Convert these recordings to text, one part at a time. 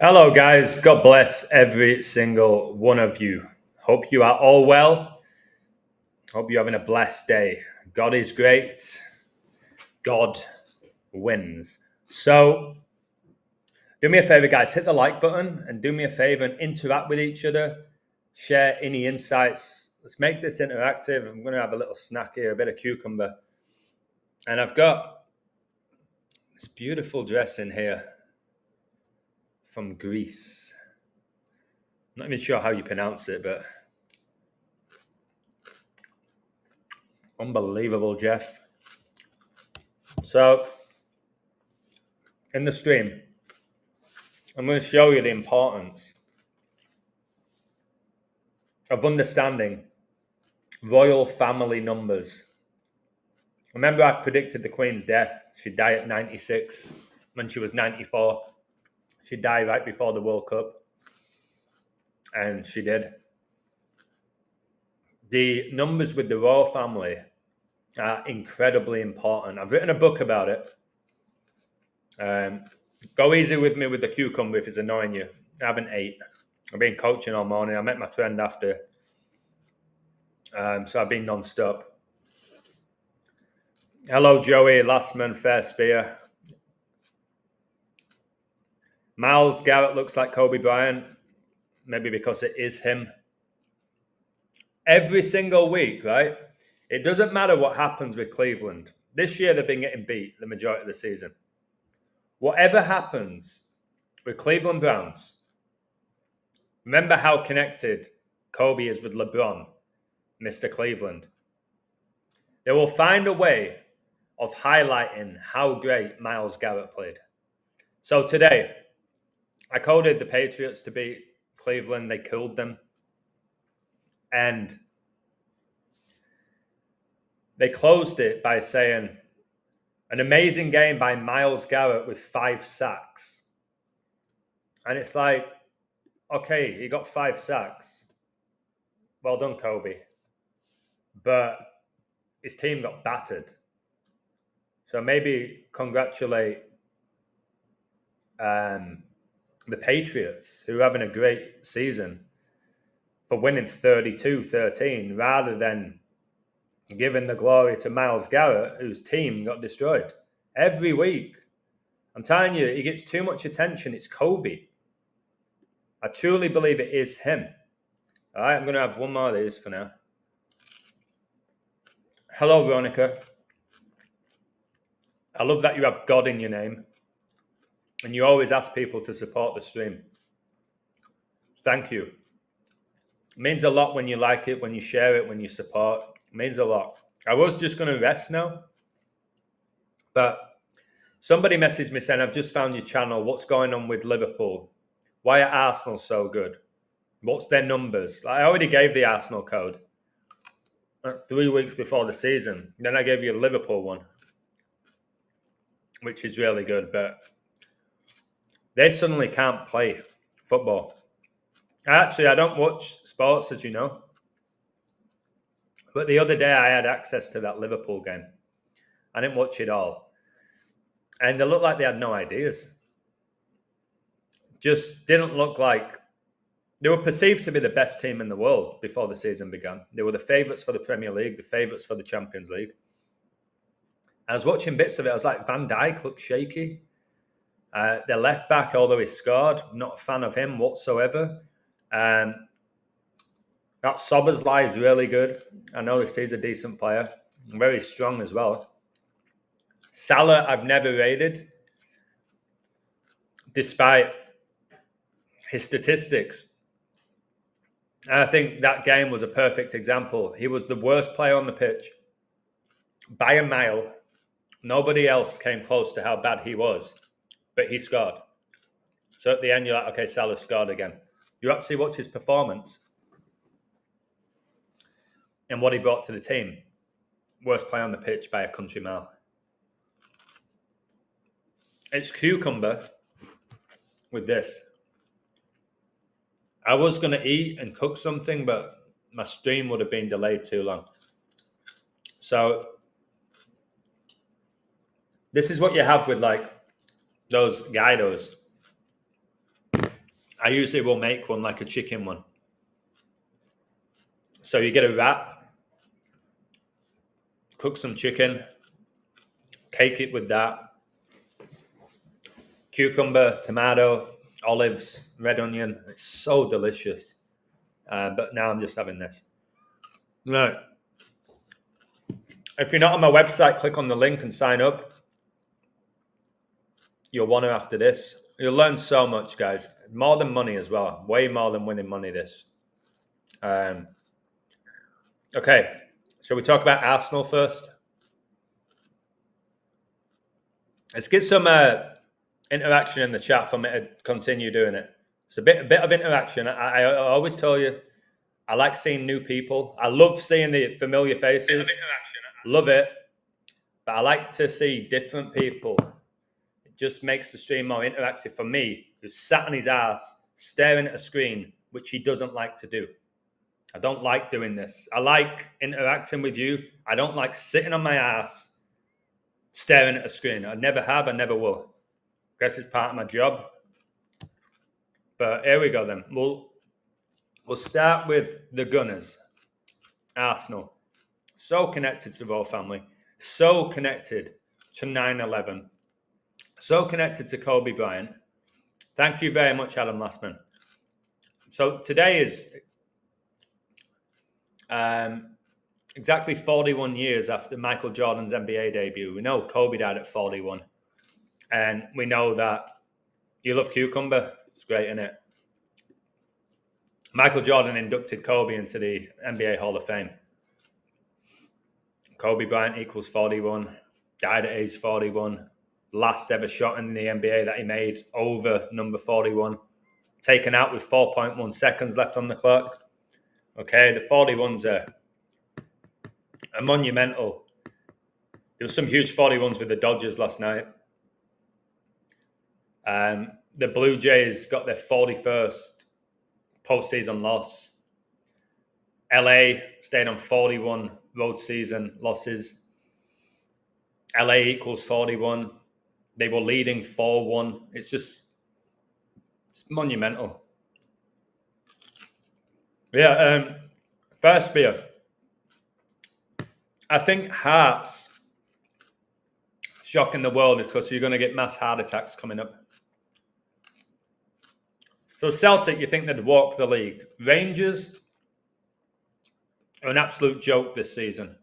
Hello, guys. God bless every single one of you. Hope you are all well. Hope you're having a blessed day. God is great. God wins. So, do me a favor, guys. Hit the like button and do me a favor and interact with each other. Share any insights. Let's make this interactive. I'm going to have a little snack here, a bit of cucumber. And I've got this beautiful dress in here from Greece. I'm not even sure how you pronounce it, but unbelievable, Jeff. So, in the stream, I'm going to show you the importance of understanding royal family numbers. Remember, I predicted the Queen's death. She'd die at 96 when she was 94. She'd die right before the World Cup. And she did. The numbers with the royal family are incredibly important. I've written a book about it. Go easy with me with the cucumber if it's annoying you. I haven't ate. I've been coaching all morning. I met my friend after. So I've been non-stop. Hello, Joey, Lastman, Fair Spear. Miles Garrett looks like Kobe Bryant. Maybe because it is him. Every single week, right? It doesn't matter what happens with Cleveland. This year, they've been getting beat the majority of the season. Whatever happens with Cleveland Browns, remember how connected Kobe is with LeBron, Mr. Cleveland. They will find a way of highlighting how great Miles Garrett played. So today, I coded the Patriots to beat Cleveland. They killed them. And they closed it by saying, an amazing game by Miles Garrett with 5 sacks. And it's like, okay, he got 5 sacks. Well done, Kobe. But his team got battered. So maybe congratulate the Patriots, who are having a great season, for winning 32-13, rather than giving the glory to Miles Garrett, whose team got destroyed. Every week. I'm telling you, he gets too much attention. It's Kobe. I truly believe it is him. All right, I'm going to have one more of these for now. Hello, Veronica. I love that you have God in your name. And you always ask people to support the stream. Thank you. It means a lot when you like it, when you share it, when you support. It means a lot. I was just going to rest now. But somebody messaged me saying, I've just found your channel. What's going on with Liverpool? Why are Arsenal so good? What's their numbers? I already gave the Arsenal code 3 weeks before the season. Then I gave you a Liverpool one, which is really good. But they suddenly can't play football. Actually, I don't watch sports, as you know. But the other day, I had access to that Liverpool game. I didn't watch it all. And they looked like they had no ideas. Just didn't look like... They were perceived to be the best team in the world before the season began. They were the favourites for the Premier League, the favourites for the Champions League. I was watching bits of it. I was like, Van Dijk looked shaky. Their left back, although he scored, not a fan of him whatsoever. That Szoboszlai is really good. I noticed he's a decent player. Very strong as well. Salah, I've never rated, despite his statistics. And I think that game was a perfect example. He was the worst player on the pitch by a mile. Nobody else came close to how bad he was, but he scored. So at the end, you're like, okay, Salah scored again. You actually watch his performance and what he brought to the team. Worst player on the pitch by a country mile. It's cucumber with this. I was going to eat and cook something, but my stream would have been delayed too long. So this is what you have with like those gyros. I usually will make one like a chicken one. So you get a wrap, cook some chicken, cake it with that, cucumber, tomato, olives, red onion. It's so delicious. But now I'm just having this. Right. If you're not on my website, click on the link and sign up. You'll want to after this. You'll learn so much, guys. More than money as well. Way more than winning money, this. Okay. Shall we talk about Arsenal first? Let's get some interaction in the chat for me to continue doing it. It's a bit of interaction. I always tell you, I like seeing new people. I love seeing the familiar faces. Love it. But I like to see different people. It just makes the stream more interactive for me, who's sat on his ass, staring at a screen, which he doesn't like to do. I don't like doing this. I like interacting with you. I don't like sitting on my ass, staring at a screen. I never have, I never will. Guess it's part of my job. But here we go then. We'll start with the Gunners. Arsenal. So connected to the royal family. So connected to 9/11. So connected to Kobe Bryant. Thank you very much, Adam Lastman. So today is exactly 41 years after Michael Jordan's NBA debut. We know Kobe died at 41. And we know that you love cucumber. It's great, isn't it? Michael Jordan inducted Kobe into the NBA Hall of Fame. Kobe Bryant equals 41. Died at age 41. Last ever shot in the NBA that he made over number 41. Taken out with 4.1 seconds left on the clock. Okay, the 41s are monumental. There were some huge 41s with the Dodgers last night. The Blue Jays got their 41st postseason loss. LA stayed on 41 road season losses. LA equals 41. They were leading 4-1. It's monumental. Yeah, first beer. I think Hearts shocking the world is because you're going to get mass heart attacks coming up. So Celtic, you think they'd walk the league. Rangers are an absolute joke this season.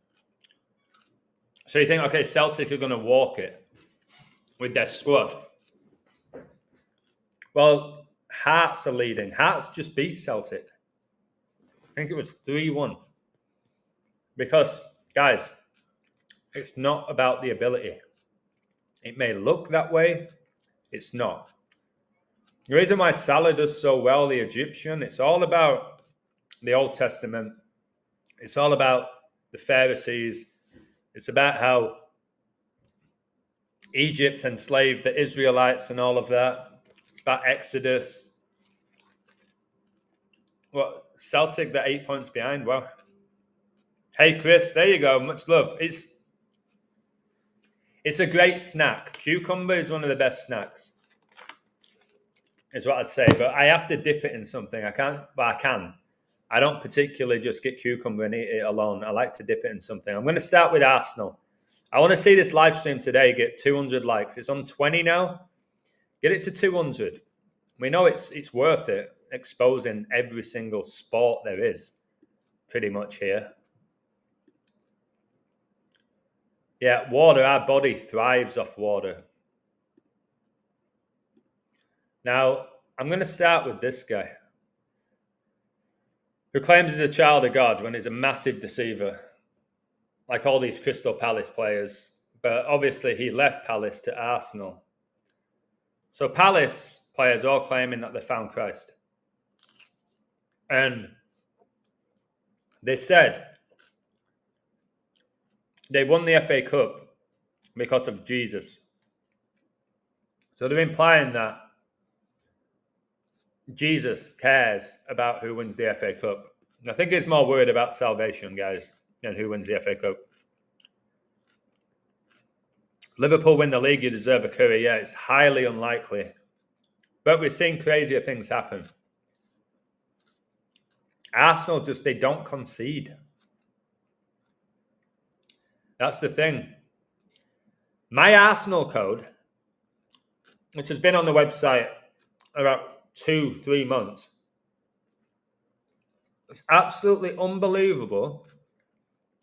So you think, okay, Celtic are going to walk it with their squad. Well, Hearts are leading. Hearts just beat Celtic. I think it was 3-1. Because, guys, it's not about the ability. It may look that way. It's not. The reason why Salah does so well, the Egyptian, it's all about the Old Testament. It's all about the Pharisees. It's about how Egypt enslaved the Israelites and all of that. It's about Exodus. Well, Celtic, they're 8 points behind. Wow. Hey, Chris, there you go. Much love. It's a great snack. Cucumber is one of the best snacks, is what I'd say. But I have to dip it in something. I can't, but I can. I don't particularly just get cucumber and eat it alone. I like to dip it in something. I'm going to start with Arsenal. I want to see this live stream today get 200 likes. It's on 20 now. Get it to 200. We know it's worth it, exposing every single sport there is pretty much here. Yeah, water. Our body thrives off water. Now, I'm going to start with this guy who claims he's a child of God when he's a massive deceiver, like all these Crystal Palace players. But obviously, he left Palace to Arsenal. So Palace players all claiming that they found Christ. And they said they won the FA Cup because of Jesus. So they're implying that Jesus cares about who wins the FA Cup. I think he's more worried about salvation, guys, than who wins the FA Cup. Liverpool win the league, you deserve a curry. Yeah, it's highly unlikely. But we're seeing crazier things happen. Arsenal they don't concede. That's the thing. My Arsenal code, which has been on the website about 2-3 months, it's absolutely unbelievable,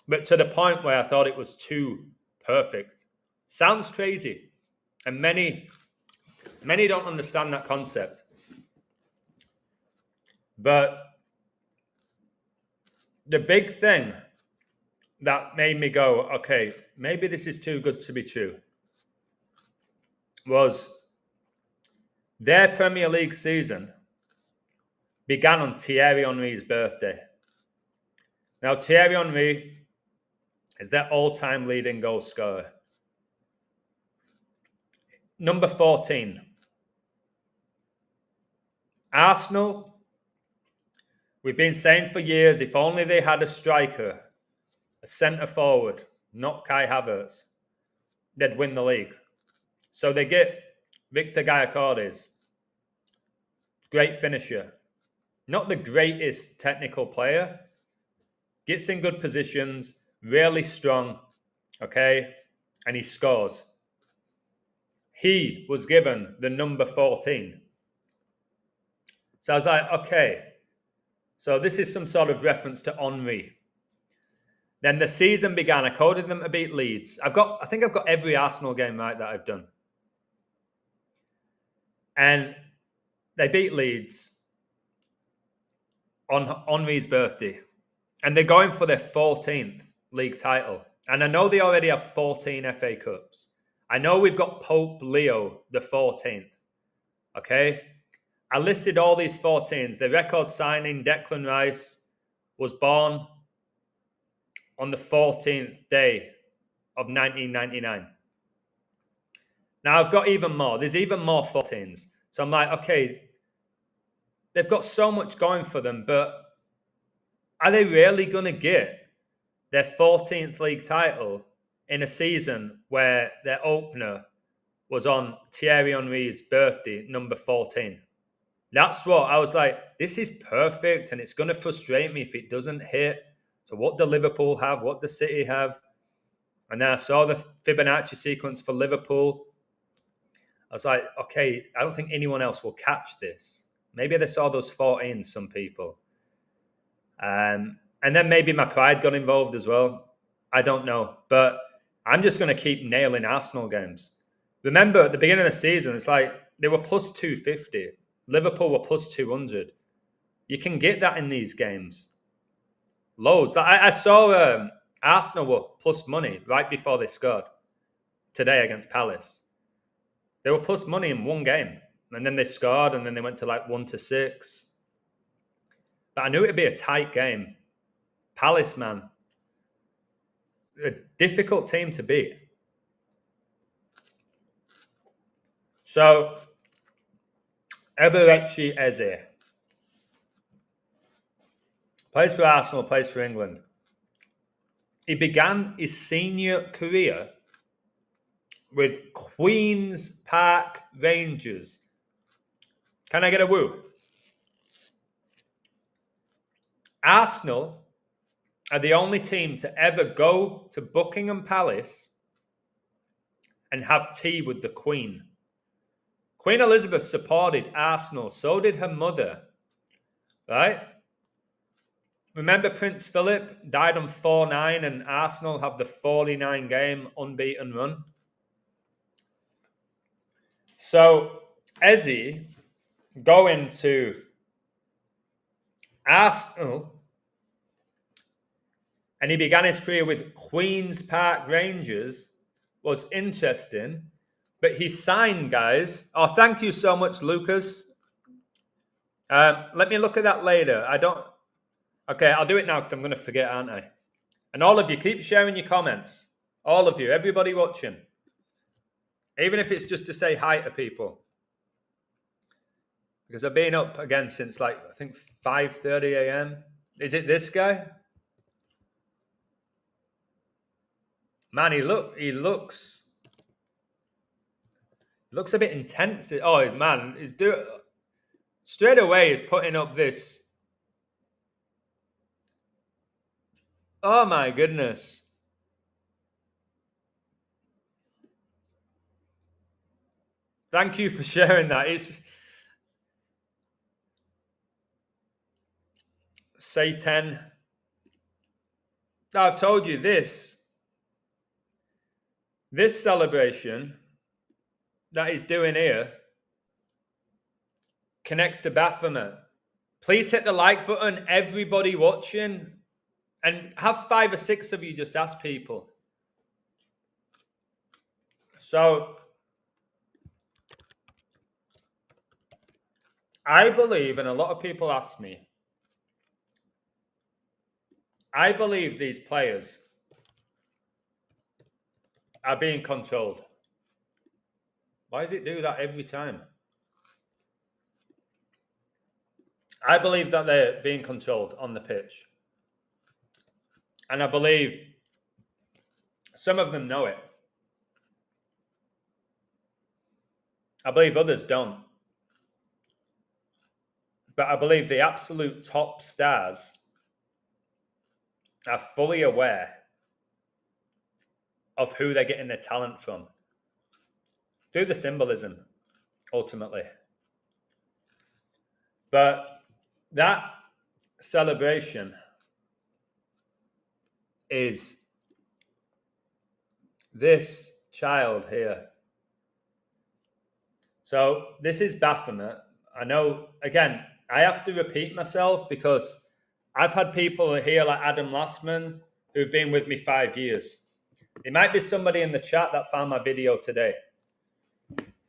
but to the point where I thought it was too perfect. Sounds crazy, and many don't understand that concept. But the big thing that made me go, okay, maybe this is too good to be true, was their Premier League season began on Thierry Henry's birthday. Now, Thierry Henry is their all-time leading goal scorer. Number 14. Arsenal, we've been saying for years, if only they had a striker, a centre forward, not Kai Havertz, they'd win the league. So they get Victor Gyökeres, great finisher. Not the greatest technical player, gets in good positions, really strong, okay, and he scores. He was given the number 14. So I was like, okay, so this is some sort of reference to Henry. Then the season began. I coded them to beat Leeds. I think I've got every Arsenal game right that I've done. And they beat Leeds on Henry's birthday. And they're going for their 14th league title. And I know they already have 14 FA Cups. I know we've got Pope Leo the 14th. Okay? I listed all these 14s. The record signing, Declan Rice, was born on the 14th day of 1999. Now, I've got even more. There's even more 14s. So I'm like, okay, they've got so much going for them, but are they really going to get their 14th league title in a season where their opener was on Thierry Henry's birthday, number 14? That's what I was like, this is perfect, and it's going to frustrate me if it doesn't hit. So what do Liverpool have? What does City have? And then I saw the Fibonacci sequence for Liverpool. I was like, okay, I don't think anyone else will catch this. Maybe they saw those 14, some people. And then maybe my pride got involved as well. I don't know. But I'm just going to keep nailing Arsenal games. Remember, at the beginning of the season, it's like they were plus 250. Liverpool were plus 200. You can get that in these games. Loads. I saw Arsenal were plus money right before they scored today against Palace. They were plus money in one game. And then they scored, and then they went to like 1-6. But I knew it would be a tight game. Palace, man. A difficult team to beat. So, Eberechi Eze. Plays for Arsenal, plays for England. He began his senior career with Queen's Park Rangers. Can I get a woo? Arsenal are the only team to ever go to Buckingham Palace and have tea with the Queen. Queen Elizabeth supported Arsenal. So did her mother. Right? Remember Prince Philip died on 4-9 and Arsenal have the 49-game unbeaten run? So, Eze going to Arsenal, and he began his career with Queen's Park Rangers, was interesting. But he signed, guys. Oh, thank you so much, Lucas. Let me look at that later. Okay, I'll do it now because I'm going to forget, aren't I? And all of you, keep sharing your comments. All of you, everybody watching. Even if it's just to say hi to people. Because I've been up again since I think 5:30 a.m. Is it this guy? Man, he looks looks a bit intense. Oh man, straight away is putting up this. Oh my goodness. Thank you for sharing that. It's Satan. I've told you this. This celebration that he's doing here connects to Baphomet. Please hit the like button, everybody watching, and have 5 or 6 of you just ask people. So, I believe, and a lot of people ask me, I believe these players are being controlled. Why does it do that every time? I believe that they're being controlled on the pitch. And I believe some of them know it. I believe others don't. But I believe the absolute top stars are fully aware of who they're getting their talent from. Do the symbolism, ultimately. But that celebration is this child here. So this is Baphomet. I know, again, I have to repeat myself because I've had people here like Adam Lastman who've been with me 5 years. There might be somebody in the chat that found my video today.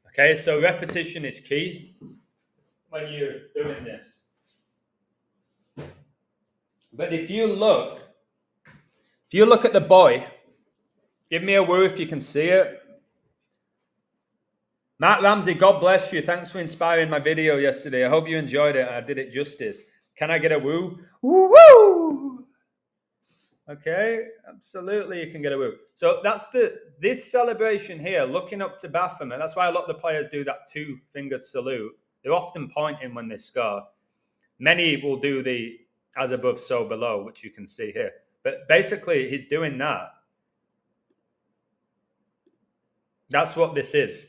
Okay, so repetition is key when you're doing this. But if you look at the boy, give me a woo if you can see it. Matt Ramsey, God bless you. Thanks for inspiring my video yesterday. I hope you enjoyed it. I did it justice. Can I get a woo? Woo woo! Okay, absolutely you can get a woo. So that's this celebration here, looking up to Baphomet. That's why a lot of the players do that 2-finger salute. They're often pointing when they score. Many will do the as above, so below, which you can see here. But basically, he's doing that. That's what this is.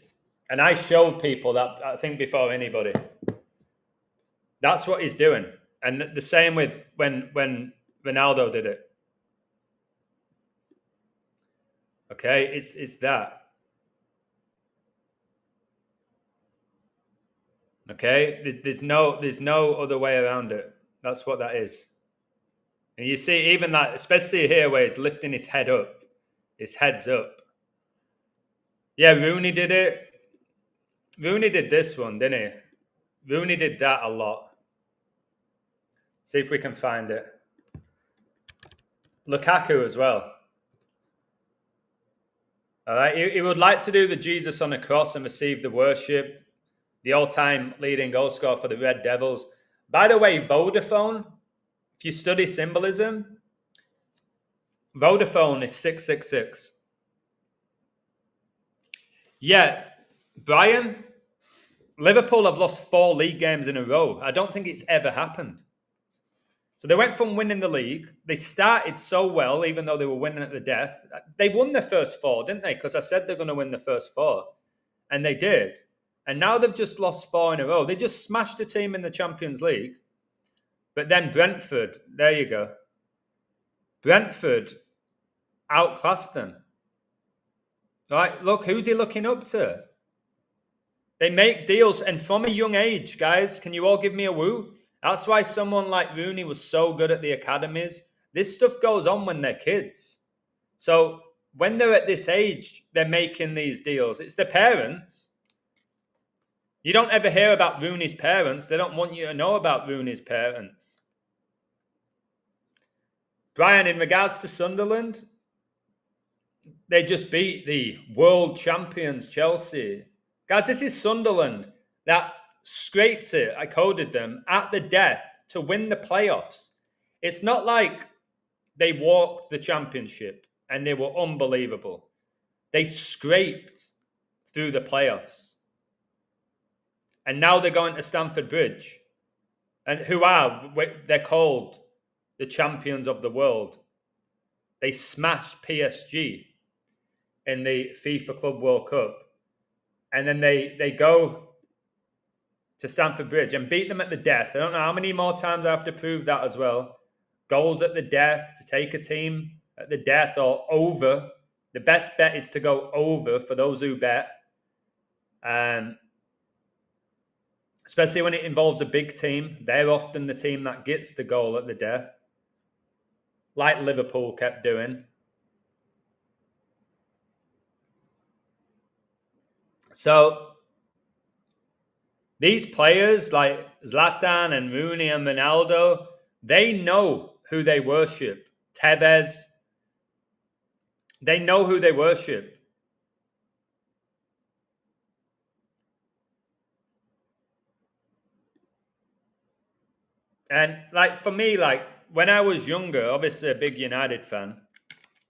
And I showed people that, I think, before anybody. That's what he's doing. And the same with when Ronaldo did it. Okay, it's that. Okay, there's no other way around it. That's what that is. And you see even that, especially here where he's lifting his head up. His head's up. Yeah, Rooney did it. Rooney did this one, didn't he? Rooney did that a lot. See if we can find it. Lukaku as well. All right, he would like to do the Jesus on the cross and receive the worship. The all-time leading goal scorer for the Red Devils. By the way, Vodafone, if you study symbolism, Vodafone is 666. Yeah, Bryant, Liverpool have lost 4 league games in a row. I don't think it's ever happened. So they went from winning the league. They started so well, even though they were winning at the death. They won their first 4, didn't they? Because I said they're going to win the first 4. And they did. And now they've just lost 4 in a row. They just smashed the team in the Champions League. But then Brentford, there you go. Brentford outclassed them. Right? Look, who's he looking up to? They make deals, and from a young age, guys, can you all give me a woo? That's why someone like Rooney was so good at the academies. This stuff goes on when they're kids. So when they're at this age, they're making these deals. It's their parents. You don't ever hear about Rooney's parents. They don't want you to know about Rooney's parents. Brian, in regards to Sunderland, they just beat the world champions, Chelsea. Guys, this is Sunderland that scraped it. I coded them at the death to win the playoffs. It's not like they walked the championship and they were unbelievable. They scraped through the playoffs. And now they're going to Stamford Bridge. And they're called the champions of the world. They smashed PSG in the FIFA Club World Cup. And then they go to Stamford Bridge and beat them at the death. I don't know how many more times I have to prove that as well. Goals at the death to take a team at the death or over. The best bet is to go over for those who bet. Especially when it involves a big team. They're often the team that gets the goal at the death. Like Liverpool kept doing. So these players like Zlatan and Rooney and Ronaldo, they know who they worship. Tevez, they know who they worship. And like for me, like when I was younger, obviously a big United fan,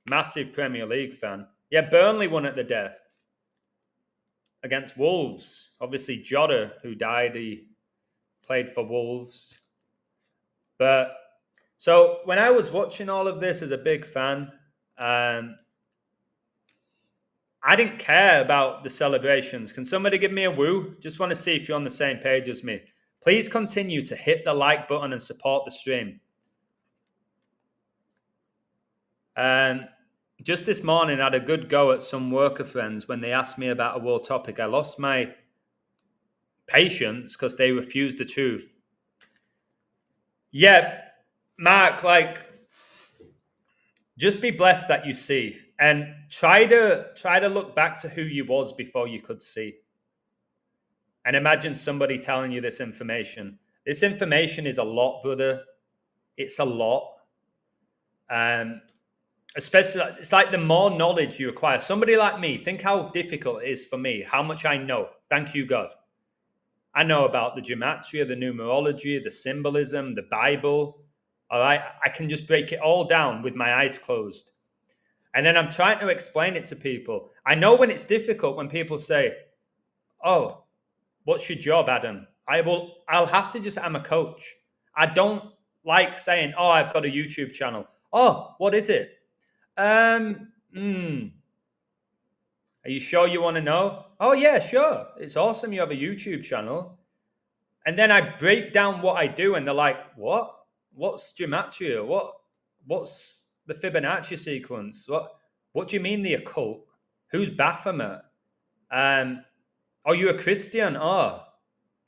massive Premier League fan. Yeah, Burnley won at the death against Wolves. Obviously Jota, who died, he played for Wolves. But so when I was watching all of this as a big fan, I didn't care about the celebrations. Can somebody give me a woo? Just want to see if you're on the same page as me. Please continue to hit the like button and support the stream. Just this morning, I had a good go at some worker friends when they asked me about a world topic. I lost my patience because they refused the truth. Yeah, Mark, like, just be blessed that you see, and try to look back to who you was before you could see. And imagine somebody telling you this information. This information is a lot, brother. It's a lot. Especially, it's like the more knowledge you acquire. Somebody like me, think how difficult it is for me, how much I know. Thank you, God. I know about the gematria, the numerology, the symbolism, the Bible. All right, I can just break it all down with my eyes closed. And then I'm trying to explain it to people. I know when it's difficult when people say, oh, what's your job, Adam? I'll have to just, I'm a coach. I don't like saying, oh, I've got a YouTube channel. Oh, what is it? Are you sure you want to know? Oh, yeah, sure. It's awesome you have a YouTube channel. And then I break down what I do, and they're like, what? What's gematria? What's the Fibonacci sequence? What do you mean the occult? Who's Baphomet? Are you a Christian? Oh,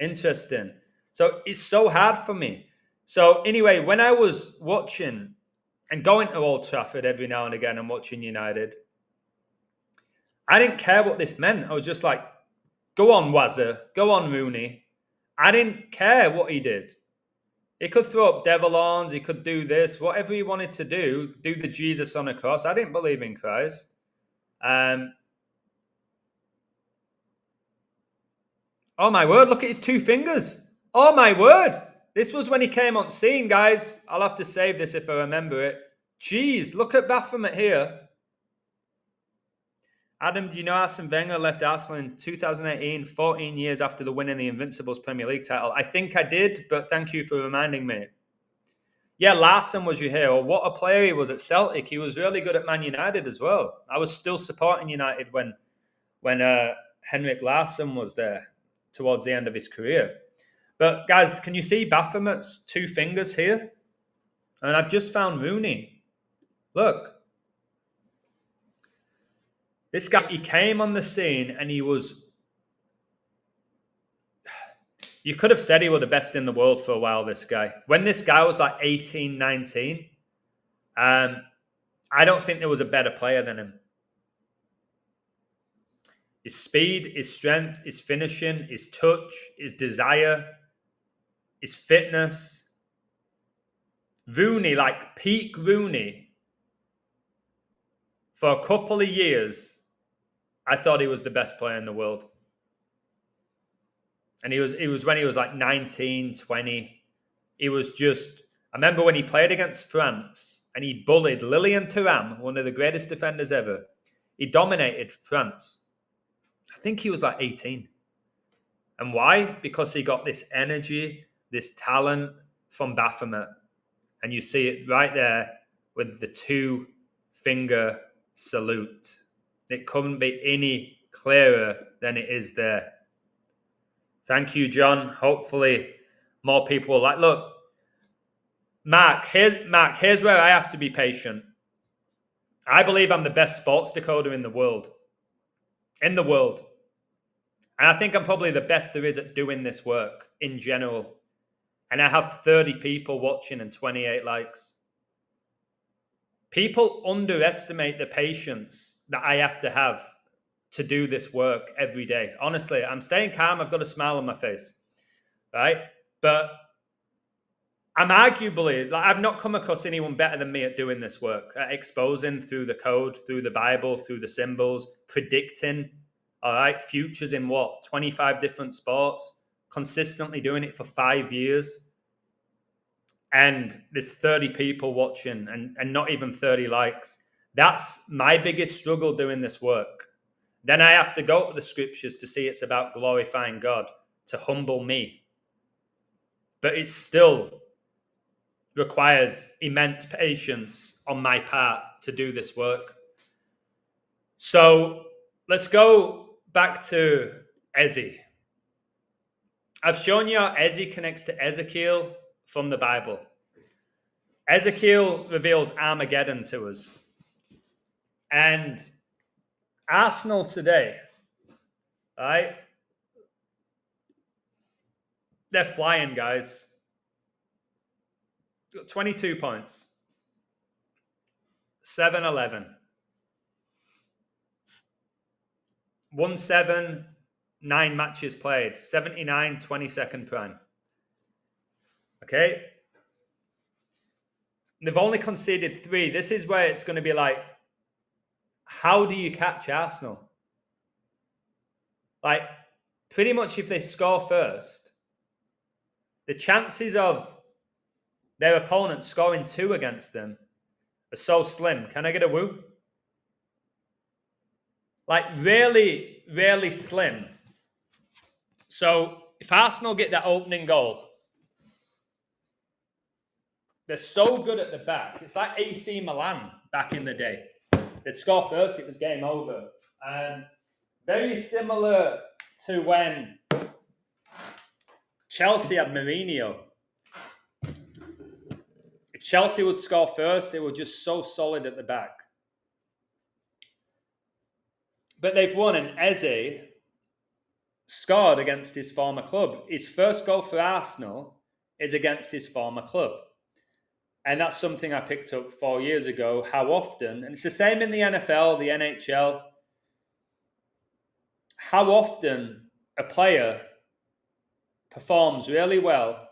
interesting. So it's so hard for me. So anyway, when I was watching and going to Old Trafford every now and again and watching United, I didn't care what this meant. I was just like, go on, Wazza. Go on, Rooney. I didn't care what he did. He could throw up devil horns. He could do this. Whatever he wanted to do the Jesus on a cross. I didn't believe in Christ. Oh, my word. Look at his two fingers. Oh, my word. This was when he came on scene, guys. I'll have to save this if I remember it. Jeez, look at Baphomet here. Adam, do you know Arsene Wenger left Arsenal in 2018, 14 years after the winning the Invincibles Premier League title? I think I did, but thank you for reminding me. Yeah, Larsson was your hero. What a player he was at Celtic. He was really good at Man United as well. I was still supporting United when Henrik Larsson was there towards the end of his career. But guys, can you see Baphomet's two fingers here? And I've just found Rooney. Look. This guy, he came on the scene and he was... You could have said he was the best in the world for a while, this guy. When this guy was like 18, 19, I don't think there was a better player than him. His speed, his strength, his finishing, his touch, his desire, his fitness. Rooney, like peak Rooney, for a couple of years, I thought he was the best player in the world. And it was when he was like 19, 20. He was just... I remember when he played against France and he bullied Lilian Thuram, one of the greatest defenders ever. He dominated France. I think he was like 18. And why? Because he got this energy, this talent from Baphomet. And you see it right there with the 2-finger salute. It couldn't be any clearer than it is there. Thank you, John. Hopefully more people will like. Look, Mark, here's where I have to be patient. I believe I'm the best sports decoder in the world. In the world. And I think I'm probably the best there is at doing this work in general. And I have 30 people watching and 28 likes. People underestimate the patience that I have to do this work every day. Honestly, I'm staying calm. I've got a smile on my face, right? But I'm arguably, I've not come across anyone better than me at doing this work, at exposing through the code, through the Bible, through the symbols, predicting, all right, futures in 25 different sports, consistently doing it for 5 years. And there's 30 people watching and not even 30 likes. That's my biggest struggle doing this work. Then I have to go to the scriptures to see it's about glorifying God, to humble me. But it still requires immense patience on my part to do this work. So let's go back to Ezi. I've shown you how Ezi connects to Ezekiel from the Bible. Ezekiel reveals Armageddon to us. And Arsenal today, right? They're flying, guys. 22 points. 7-11. 1-7, 9 matches played. 79, 22nd prime. Okay? They've only conceded 3. This is where it's going to be like, how do you catch Arsenal? Like, pretty much if they score first, the chances of their opponent scoring 2 against them are so slim. Can I get a woo? Like, really, really slim. So, if Arsenal get that opening goal, they're so good at the back. It's like AC Milan back in the day. They'd score first, it was game over. And very similar to when Chelsea had Mourinho. If Chelsea would score first, they were just so solid at the back. But they've won, and Eze scored against his former club. His first goal for Arsenal is against his former club. And that's something I picked up 4 years ago, how often, and it's the same in the NFL, the NHL, how often a player performs really well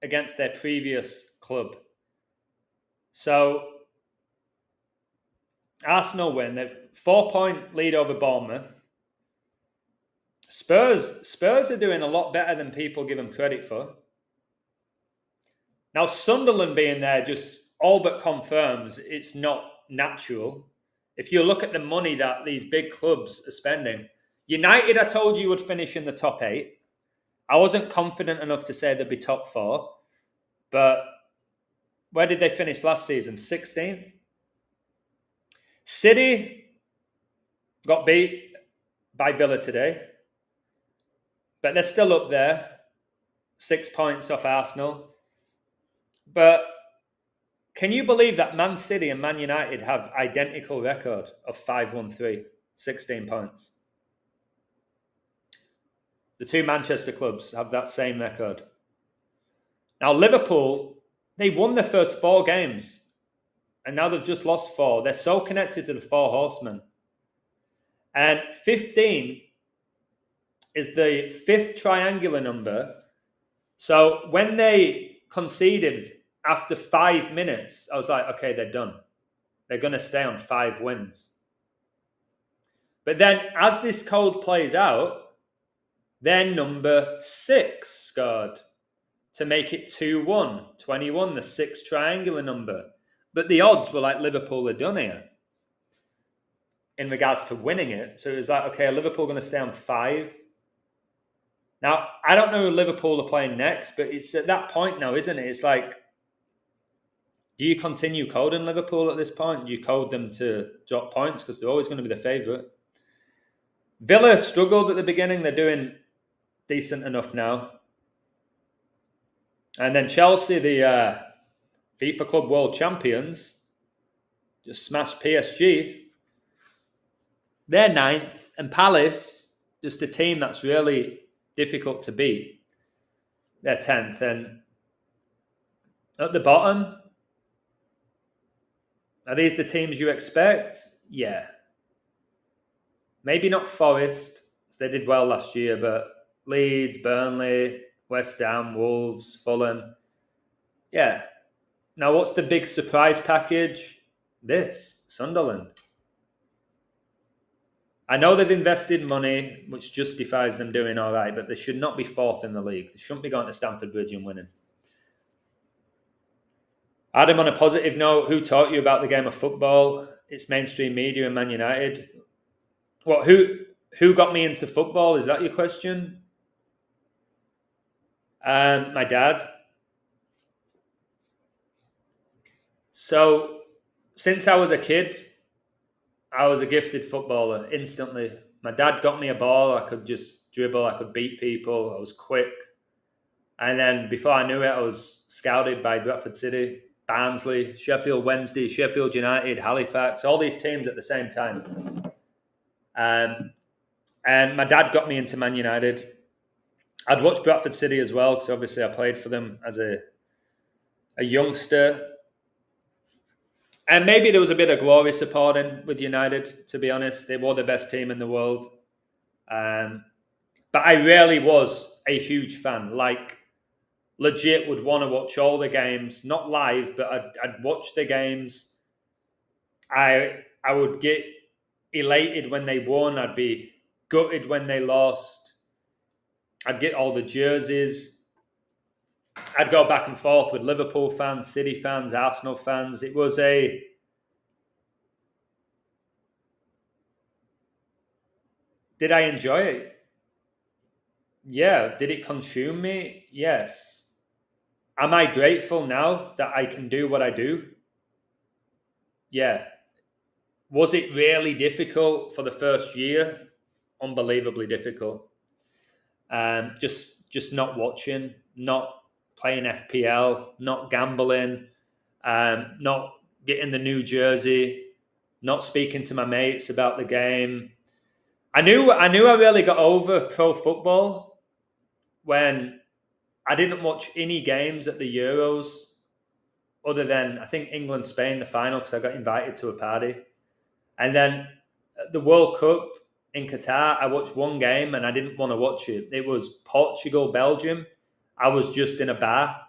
against their previous club. So, Arsenal win. They've 4-point lead over Bournemouth. Spurs are doing a lot better than people give them credit for. Now, Sunderland being there just all but confirms it's not natural. If you look at the money that these big clubs are spending, United, I told you, would finish in the top 8. I wasn't confident enough to say they'd be top 4. But where did they finish last season? 16th? City got beat by Villa today. But they're still up there. 6 points off Arsenal. But can you believe that Man City and Man United have identical record of 5-1-3, 16 points? The 2 Manchester clubs have that same record. Now, Liverpool, they won their first 4 games, and now they've just lost 4. They're so connected to the 4 horsemen. And 15 is the 5th triangular number. So when they conceded after 5 minutes, I was like, okay, they're done. They're going to stay on 5 wins. But then as this code plays out, then number 6 scored to make it 2-1. 21, the 6th triangular number. But the odds were like Liverpool are done here in regards to winning it. So it was like, okay, are Liverpool going to stay on 5? Now, I don't know who Liverpool are playing next, but it's at that point now, isn't it? It's like, do you continue coding Liverpool at this point? Do you code them to drop points? Because they're always going to be the favourite. Villa struggled at the beginning. They're doing decent enough now. And then Chelsea, the FIFA Club World Champions, just smashed PSG. They're ninth. And Palace, just a team that's really difficult to beat. They're 10th. And at the bottom, are these the teams you expect? Yeah. Maybe not Forest, because they did well last year, but Leeds, Burnley, West Ham, Wolves, Fulham. Yeah. Now, what's the big surprise package? This, Sunderland. I know they've invested money, which justifies them doing all right, but they should not be fourth in the league. They shouldn't be going to Stamford Bridge and winning. Adam, on a positive note, who taught you about the game of football? It's mainstream media and Man United. What? Who got me into football? Is that your question? My dad. So, since I was a kid, I was a gifted footballer instantly. My dad got me a ball. I could just dribble. I could beat people. I was quick. And then before I knew it, I was scouted by Bradford City, Barnsley, Sheffield Wednesday, Sheffield United, Halifax, all these teams at the same time. And my dad got me into Man United. I'd watched Bradford City as well, because obviously I played for them as a youngster. And maybe there was a bit of glory supporting with United, to be honest. They were the best team in the world. But I really was a huge fan. Like, legit would want to watch all the games, not live, but I'd watch the games. I would get elated when they won. I'd be gutted when they lost. I'd get all the jerseys. I'd go back and forth with Liverpool fans, City fans, Arsenal fans. It was a... Did I enjoy it? Yeah. Did it consume me? Yes. Am I grateful now that I can do what I do? Yeah. Was it really difficult for the first year? Unbelievably difficult. Just not watching, not playing FPL, not gambling, not getting the new jersey, not speaking to my mates about the game. I knew I really got over pro football when I didn't watch any games at the Euros other than, I think, England-Spain, the final, because I got invited to a party. And then the World Cup in Qatar, I watched one game and I didn't want to watch it. It was Portugal-Belgium. I was just in a bar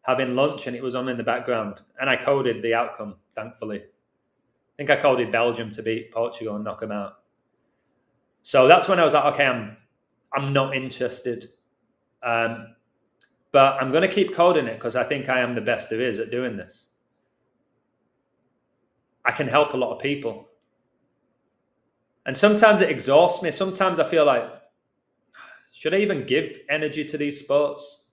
having lunch and it was on in the background. And I coded the outcome, thankfully. I think I coded Belgium to beat Portugal and knock them out. So that's when I was like, okay, I'm not interested. But I'm going to keep coding it because I think I am the best there is at doing this. I can help a lot of people. And sometimes it exhausts me. Sometimes I feel like, should I even give energy to these sports?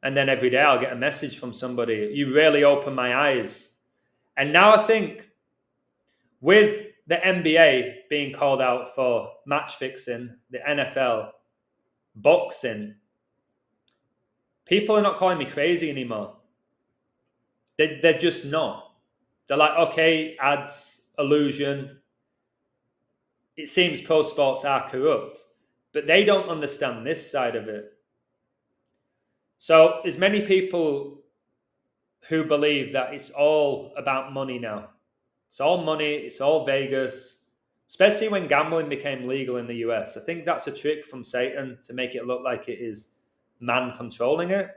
And then every day I'll get a message from somebody. You really open my eyes. And now I think with the NBA being called out for match fixing, the NFL, boxing, people are not calling me crazy anymore. They're just not. They're like, okay, ads, illusion. It seems pro sports are corrupt, but they don't understand this side of it. So there's many people who believe that it's all about money now. It's all money. It's all Vegas, especially when gambling became legal in the US. I think that's a trick from Satan to make it look like it is man controlling it.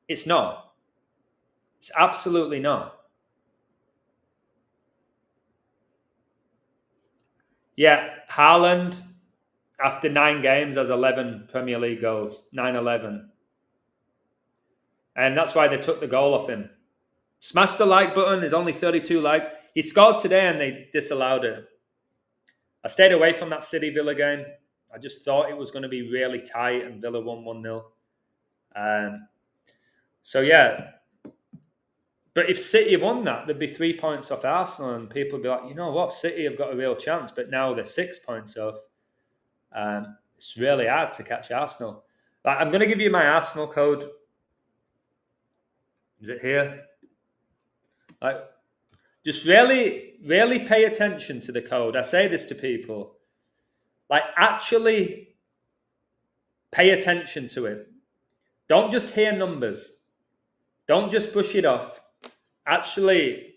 It's not. It's absolutely not. Yeah, Haaland, after 9 games, has 11 Premier League goals. 9-11. And that's why they took the goal off him. Smash the like button. There's only 32 likes. He scored today and they disallowed it. I stayed away from that City Villa game. I just thought it was going to be really tight, and Villa won 1-0. So yeah, but if City won that, there'd be 3 points off Arsenal, and people would be like, you know what, City have got a real chance, but now they're 6 points off. It's really hard to catch Arsenal. But I'm going to give you my Arsenal code. Is it here? Like, just really, really pay attention to the code. I say this to people. Like, actually pay attention to it. Don't just hear numbers. Don't just brush it off. Actually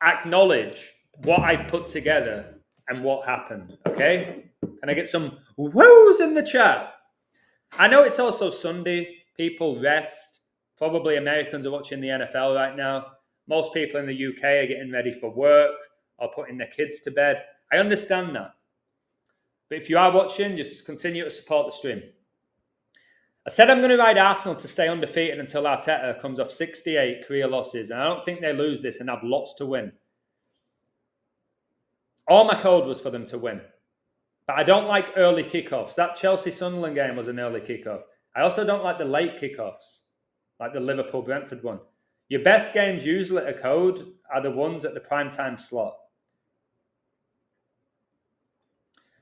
acknowledge what I've put together and what happened. Okay? Can I get some woos in the chat? I know it's also Sunday. People rest. Probably Americans are watching the NFL right now. Most people in the UK are getting ready for work or putting their kids to bed. I understand that. But if you are watching, just continue to support the stream. I said I'm going to ride Arsenal to stay undefeated until Arteta comes off 68 career losses. And I don't think they lose this and have lots to win. All my code was for them to win. But I don't like early kickoffs. That Chelsea-Sunderland game was an early kickoff. I also don't like the late kickoffs, like the Liverpool-Brentford one. Your best games usually at a code are the ones at the primetime slot.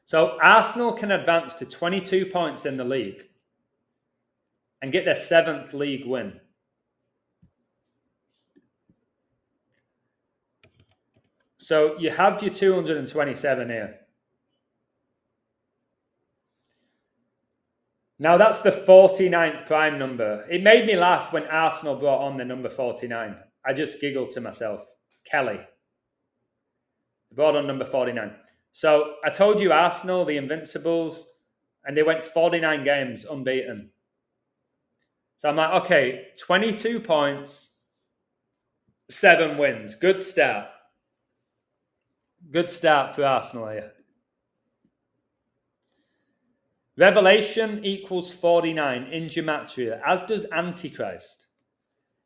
So Arsenal can advance to 22 points in the league and get their 7th league win. So you have your 227 here. Now that's the 49th prime number. It made me laugh when Arsenal brought on the number 49. I just giggled to myself. Kelly. Brought on number 49. So I told you Arsenal, the Invincibles, and they went 49 games unbeaten. So I'm like, okay, 22 points, 7 wins. Good start. Good start for Arsenal here. Revelation equals 49 in Gematria, as does Antichrist.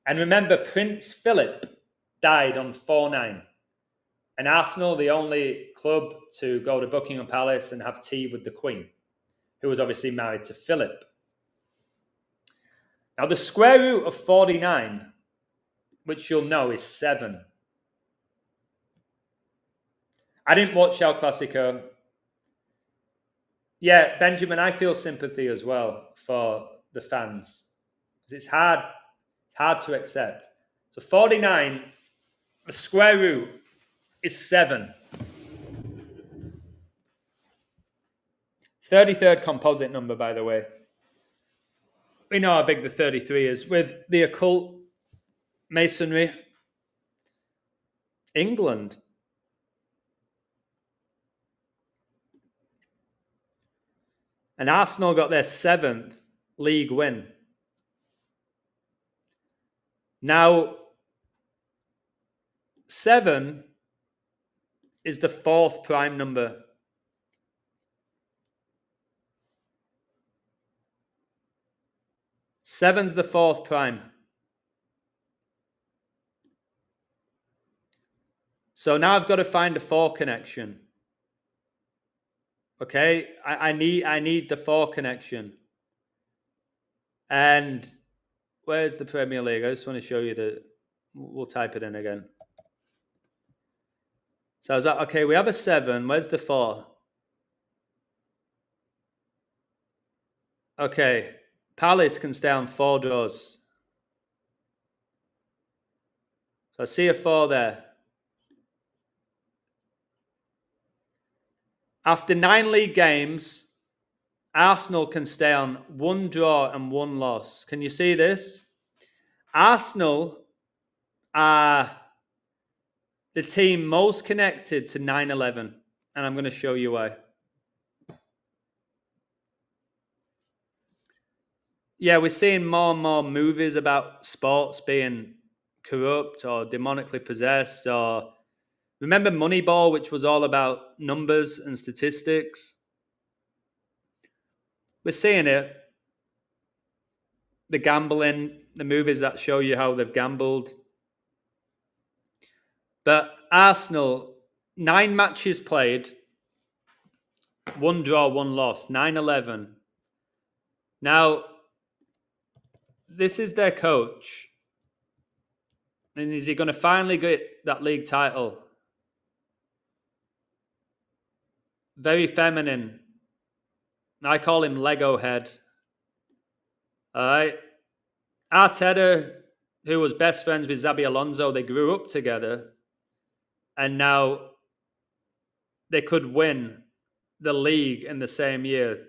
And remember, Prince Philip died on 4-9. And Arsenal, the only club to go to Buckingham Palace and have tea with the Queen, who was obviously married to Philip. Now, the square root of 49, which you'll know, is 7. I didn't watch El Clasico. Yeah, Benjamin, I feel sympathy as well for the fans. It's hard to accept. So 49, the square root is 7. 33rd composite number, by the way. We know how big the 33 is. With the occult masonry, England. And Arsenal got their 7th league win. Now, 7 is the 4th prime number. Seven's the 4th prime. So now I've got to find a 4 connection. Okay, I need the 4 connection. And where's the Premier League? I just want to show you we'll type it in again. So I was like, okay, we have a 7. Where's the 4? Okay, Palace can stay on 4 draws. So I see a 4 there. After 9 league games, Arsenal can stay on 1 draw and 1 loss. Can you see this? Arsenal are the team most connected to 9/11, and I'm going to show you why. Yeah, we're seeing more and more movies about sports being corrupt or demonically possessed. Or remember Moneyball, which was all about numbers and statistics? We're seeing it. The gambling, the movies that show you how they've gambled. But Arsenal, 9 matches played, 1 draw, 1 loss, 9-11. Now, this is their coach. And is he going to finally get that league title? Very feminine. I call him Lego head. All right. Arteta, who was best friends with Xabi Alonso, they grew up together. And now they could win the league in the same year.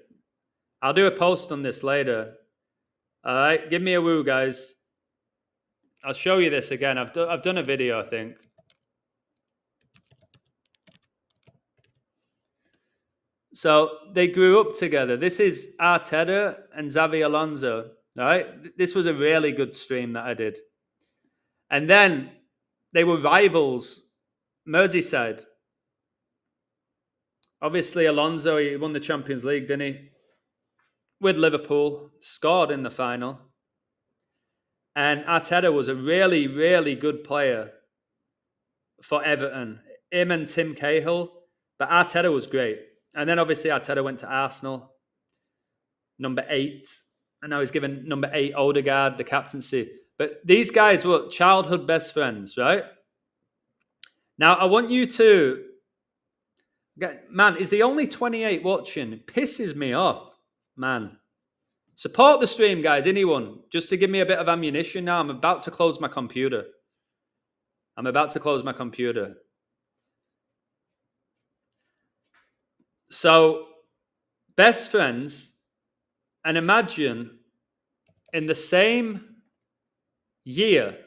I'll do a post on this later. All right. Give me a woo, guys. I'll show you this again. I've done a video, I think. So they grew up together. This is Arteta and Xavi Alonso, right? This was a really good stream that I did. And then they were rivals, Merseyside. Obviously, Alonso, he won the Champions League, didn't he? With Liverpool, scored in the final. And Arteta was a really, really good player for Everton. Him and Tim Cahill. But Arteta was great. And then obviously Arteta went to Arsenal, number 8. And now he's given number 8 Odegaard the captaincy. But these guys were childhood best friends, right? Now, I want you to... Man, is the only 28 watching? It pisses me off, man. Support the stream, guys, anyone. Just to give me a bit of ammunition now. I'm about to close my computer. So, best friends, and imagine in the same year,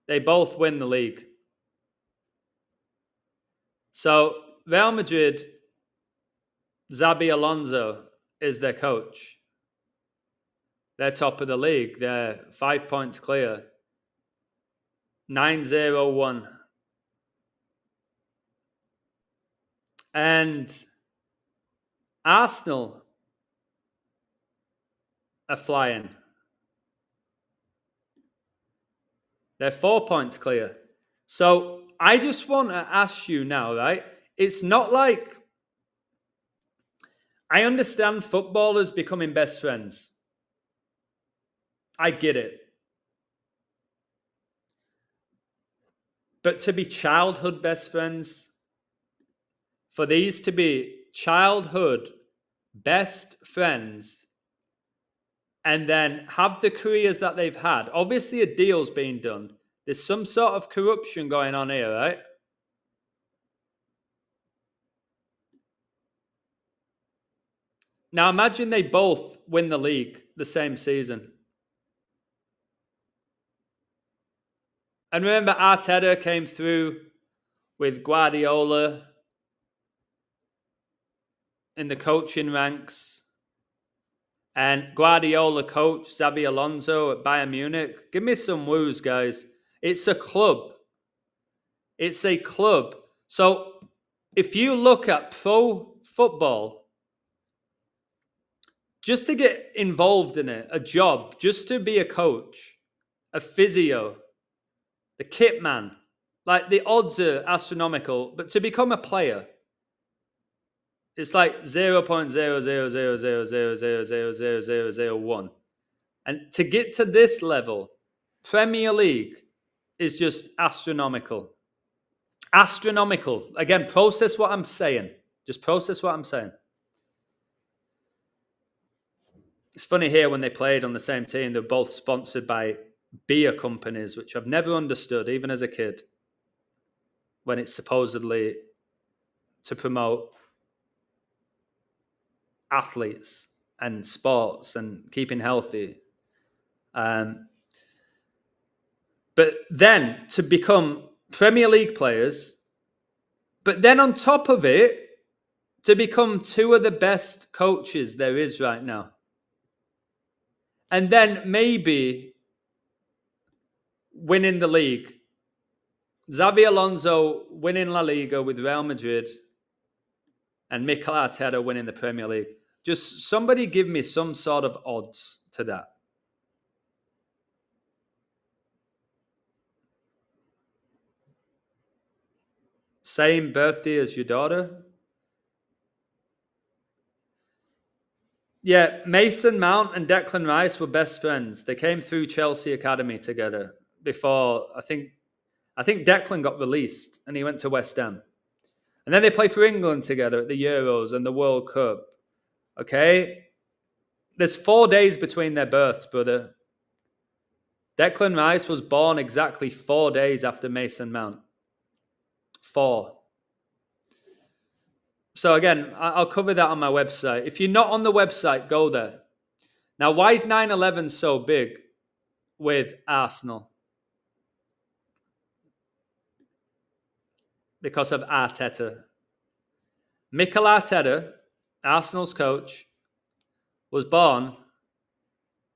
they both win the league. So, Real Madrid, Xabi Alonso is their coach. They're top of the league. They're 5 points clear. 9-0-1. And Arsenal are flying. They're 4 points clear. So I just want to ask you now, right? It's not like... I understand footballers becoming best friends. I get it. But to be childhood best friends, for these to be childhood best friends and then have the careers that they've had, obviously a deal's being done. There's some sort of corruption going on here, right? Now imagine they both win the league the same season. And remember, Arteta came through with Guardiola in the coaching ranks. And Guardiola coached Xabi Alonso at Bayern Munich. Give me some woos, guys. It's a club. It's a club. So if you look at pro football, just to get involved in it, a job, just to be a coach, a physio, the kit man, like the odds are astronomical, but to become a player, it's like 0.0000000000001. And to get to this level, Premier League is just astronomical. Astronomical. Again, process what I'm saying. Just process what I'm saying. It's funny here when they played on the same team, they're both sponsored by beer companies, which I've never understood, even as a kid, when it's supposedly to promote athletes and sports and keeping healthy. But then to become Premier League players, but then on top of it, to become 2 of the best coaches there is right now. And then maybe winning the league. Xabi Alonso winning La Liga with Real Madrid and Mikel Arteta winning the Premier League. Just somebody give me some sort of odds to that. Same birthday as your daughter? Yeah, Mason Mount and Declan Rice were best friends. They came through Chelsea Academy together before I think Declan got released and he went to West Ham. And then they played for England together at the Euros and the World Cup. Okay? There's 4 days between their births, brother. Declan Rice was born exactly 4 days after Mason Mount. 4. So again, I'll cover that on my website. If you're not on the website, go there. Now, why is 9/11 so big with Arsenal? Because of Arteta. Mikel Arteta, Arsenal's coach, was born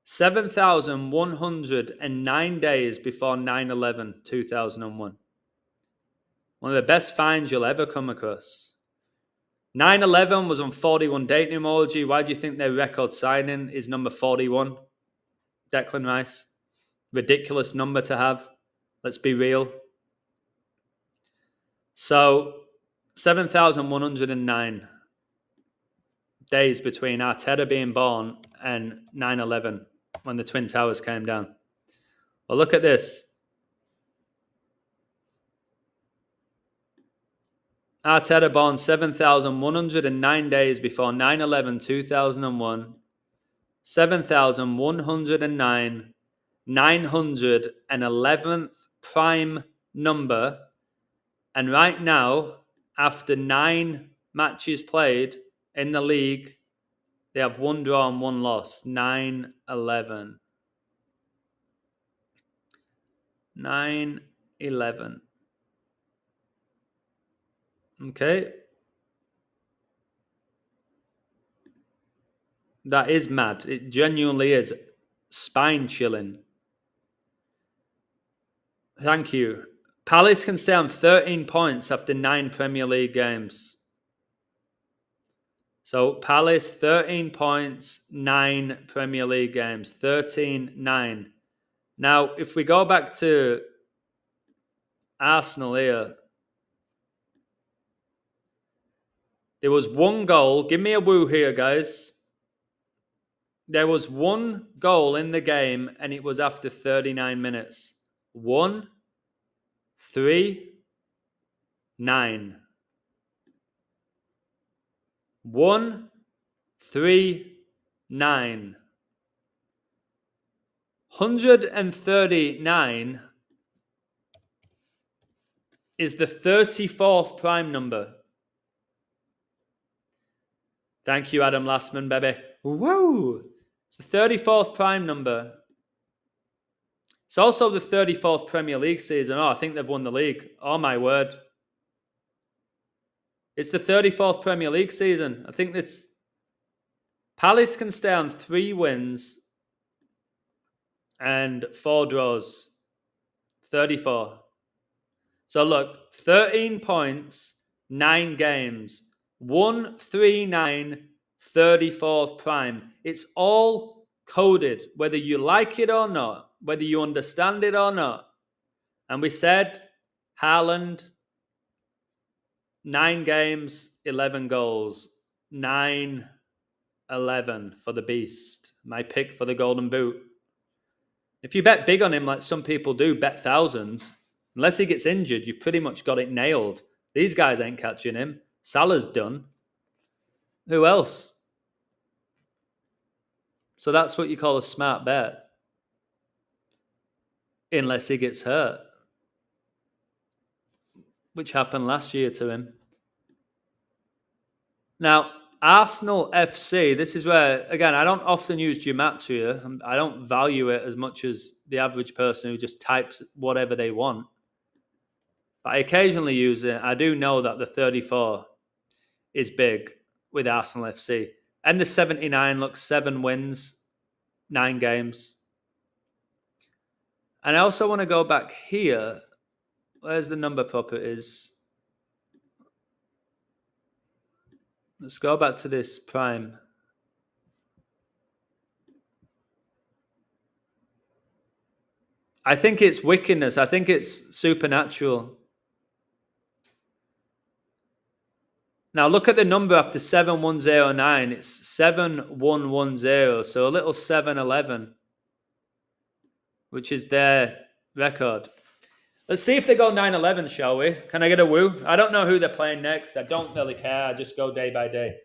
7,109 days before 9/11, 2001. One of the best finds you'll ever come across. 9/11 was on 41 date numerology. Why do you think their record signing is number 41? Declan Rice. Ridiculous number to have. Let's be real. So, 7,109 days between Arteta being born and 9/11 when the Twin Towers came down. Well, look at this. Arteta born 7,109 days before 9/11, 2001. 7,109, 911th prime number. And right now, after 9 matches played in the league, they have 1 draw and 1 loss. 9/11. 9/11. Okay. That is mad. It genuinely is spine chilling. Thank you. Palace can stay on 13 points after 9 Premier League games. So Palace, 13 points, 9 Premier League games. 13-9. Now, if we go back to Arsenal here, there was 1 goal. Give me a woo here, guys. There was 1 goal in the game, and it was after 39 minutes. 1, 3, 9. 1, 3, 9. 139 is the 34th prime number. Thank you, Adam Lastman, baby. Woo! It's the 34th prime number. It's also the 34th Premier League season. Oh, I think they've won the league. Oh, my word. It's the 34th Premier League season. I think this... Palace can stay on 3 wins and 4 draws. 34. So look, 13 points, 9 games. 139, 34th prime. It's all coded, whether you like it or not, whether you understand it or not. And we said, Haaland, 9 games, 11 goals. 9-11 for the Beast. My pick for the Golden Boot. If you bet big on him like some people do, bet thousands. Unless he gets injured, you've pretty much got it nailed. These guys ain't catching him. Salah's done. Who else? So that's what you call a smart bet. Unless he gets hurt. Which happened last year to him. Now, Arsenal FC, this is where, again, I don't often use gematria. I don't value it as much as the average person who just types whatever they want. But I occasionally use it. I do know that the 34 is big with Arsenal FC. And the 79 looks 7 wins, 9 games. And I also want to go back here. Where's the number properties? Let's go back to this prime. I think it's wickedness. I think it's supernatural. Now look at the number after 7109. It's 7110. So a little 711, which is their record. Let's see if they go 9-11, shall we? Can I get a woo? I don't know who they're playing next. I don't really care. I just go day by day.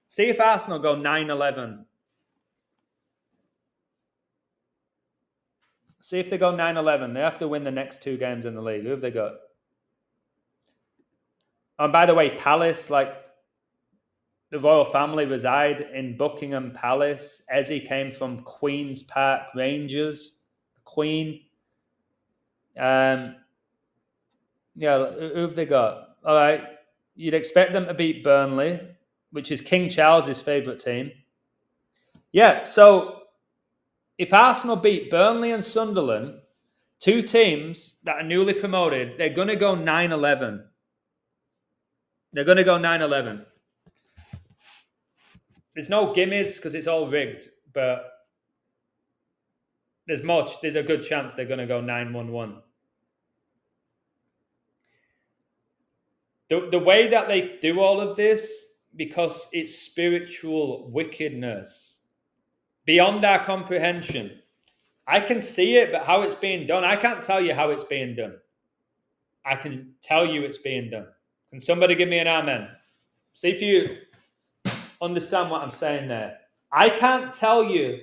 See if Arsenal go 9-11. See if they go 9-11. They have to win the next 2 games in the league. Who have they got? And by the way, Palace, like the royal family reside in Buckingham Palace. Ezzy came from Queen's Park Rangers. Queen. Yeah, who have they got? All right. You'd expect them to beat Burnley, which is King Charles's favourite team. Yeah, so if Arsenal beat Burnley and Sunderland, 2 teams that are newly promoted, they're going to go 9-11. They're going to go 9-11. There's no gimmies because it's all rigged, but there's a good chance they're going to go 9-1-1. The way that they do all of this, because it's spiritual wickedness beyond our comprehension. I can see it, but how it's being done, I can't tell you how it's being done. I can tell you it's being done. Can somebody give me an amen? See if you understand what I'm saying there. I can't tell you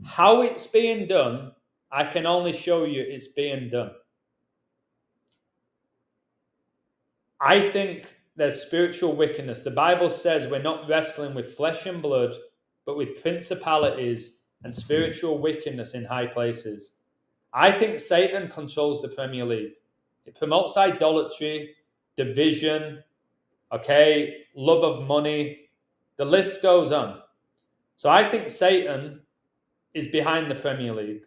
how it's being done. I can only show you it's being done. I think there's spiritual wickedness. The Bible says we're not wrestling with flesh and blood, but with principalities and spiritual wickedness in high places. I think Satan controls the Premier League. It promotes idolatry, division, love of money. The list goes on. So I think Satan is behind the Premier League.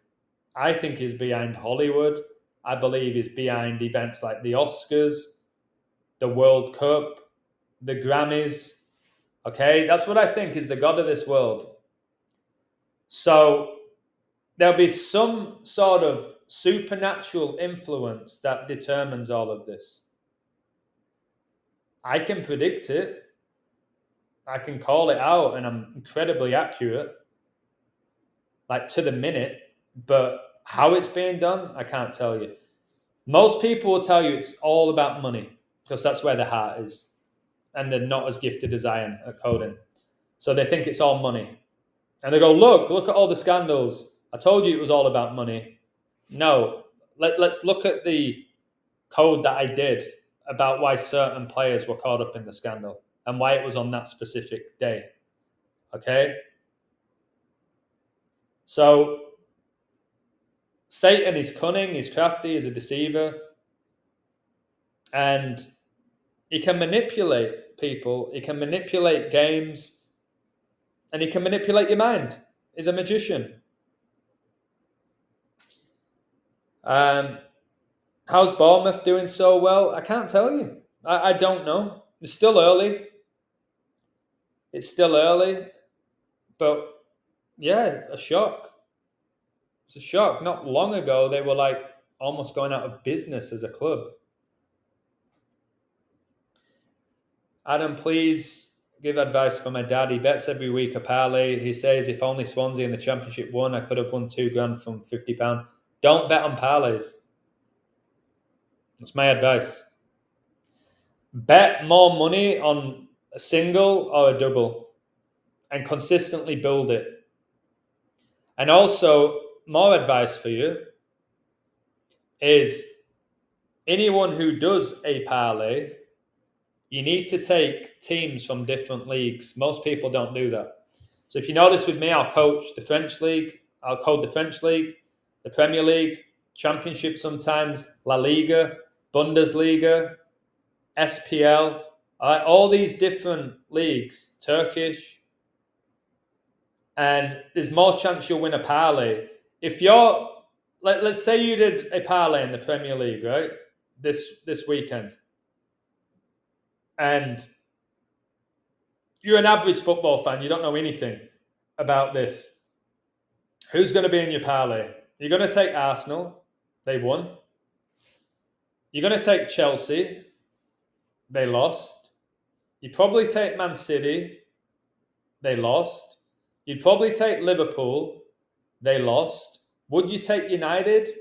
I think he's behind Hollywood. I believe he's behind events like the Oscars, the World Cup, the Grammys. That's what I think is the God of this world. So there'll be some sort of supernatural influence that determines all of this. I can predict it. I can call it out, and I'm incredibly accurate, like to the minute. But how it's being done, I can't tell you. Most people will tell you it's all about money because that's where the heart is. And they're not as gifted as I am at coding. So they think it's all money. And they go, look at all the scandals. I told you it was all about money. No, let's look at the code that I did about why certain players were caught up in the scandal and why it was on that specific day. So Satan is cunning, he's crafty, he's a deceiver. And he can manipulate people, he can manipulate games, and he can manipulate your mind. He's a magician. How's Bournemouth doing so well? I can't tell you. I don't know. It's still early. But yeah, a shock. It's a shock. Not long ago, they were like almost going out of business as a club. Adam, please give advice for my dad. He bets every week a parlay. He says if only Swansea in the Championship won, I could have won £2,000 from £50. Don't bet on parlays. That's my advice. Bet more money on a single or a double and consistently build it. And also, more advice for you is anyone who does a parlay, you need to take teams from different leagues. Most people don't do that. So if you notice with me, I'll coach the French League. I'll code the French League, the Premier League, Championship sometimes, La Liga, Bundesliga, SPL, all these different leagues, Turkish. And there's more chance you'll win a parlay. If you're, let's say you did a parlay in the Premier League, right? This weekend. And you're an average football fan, you don't know anything about this. Who's going to be in your parlay? You're going to take Arsenal, they won. You're going to take Chelsea, they lost. You'd probably take Man City. They lost. You'd probably take Liverpool. They lost. Would you take United?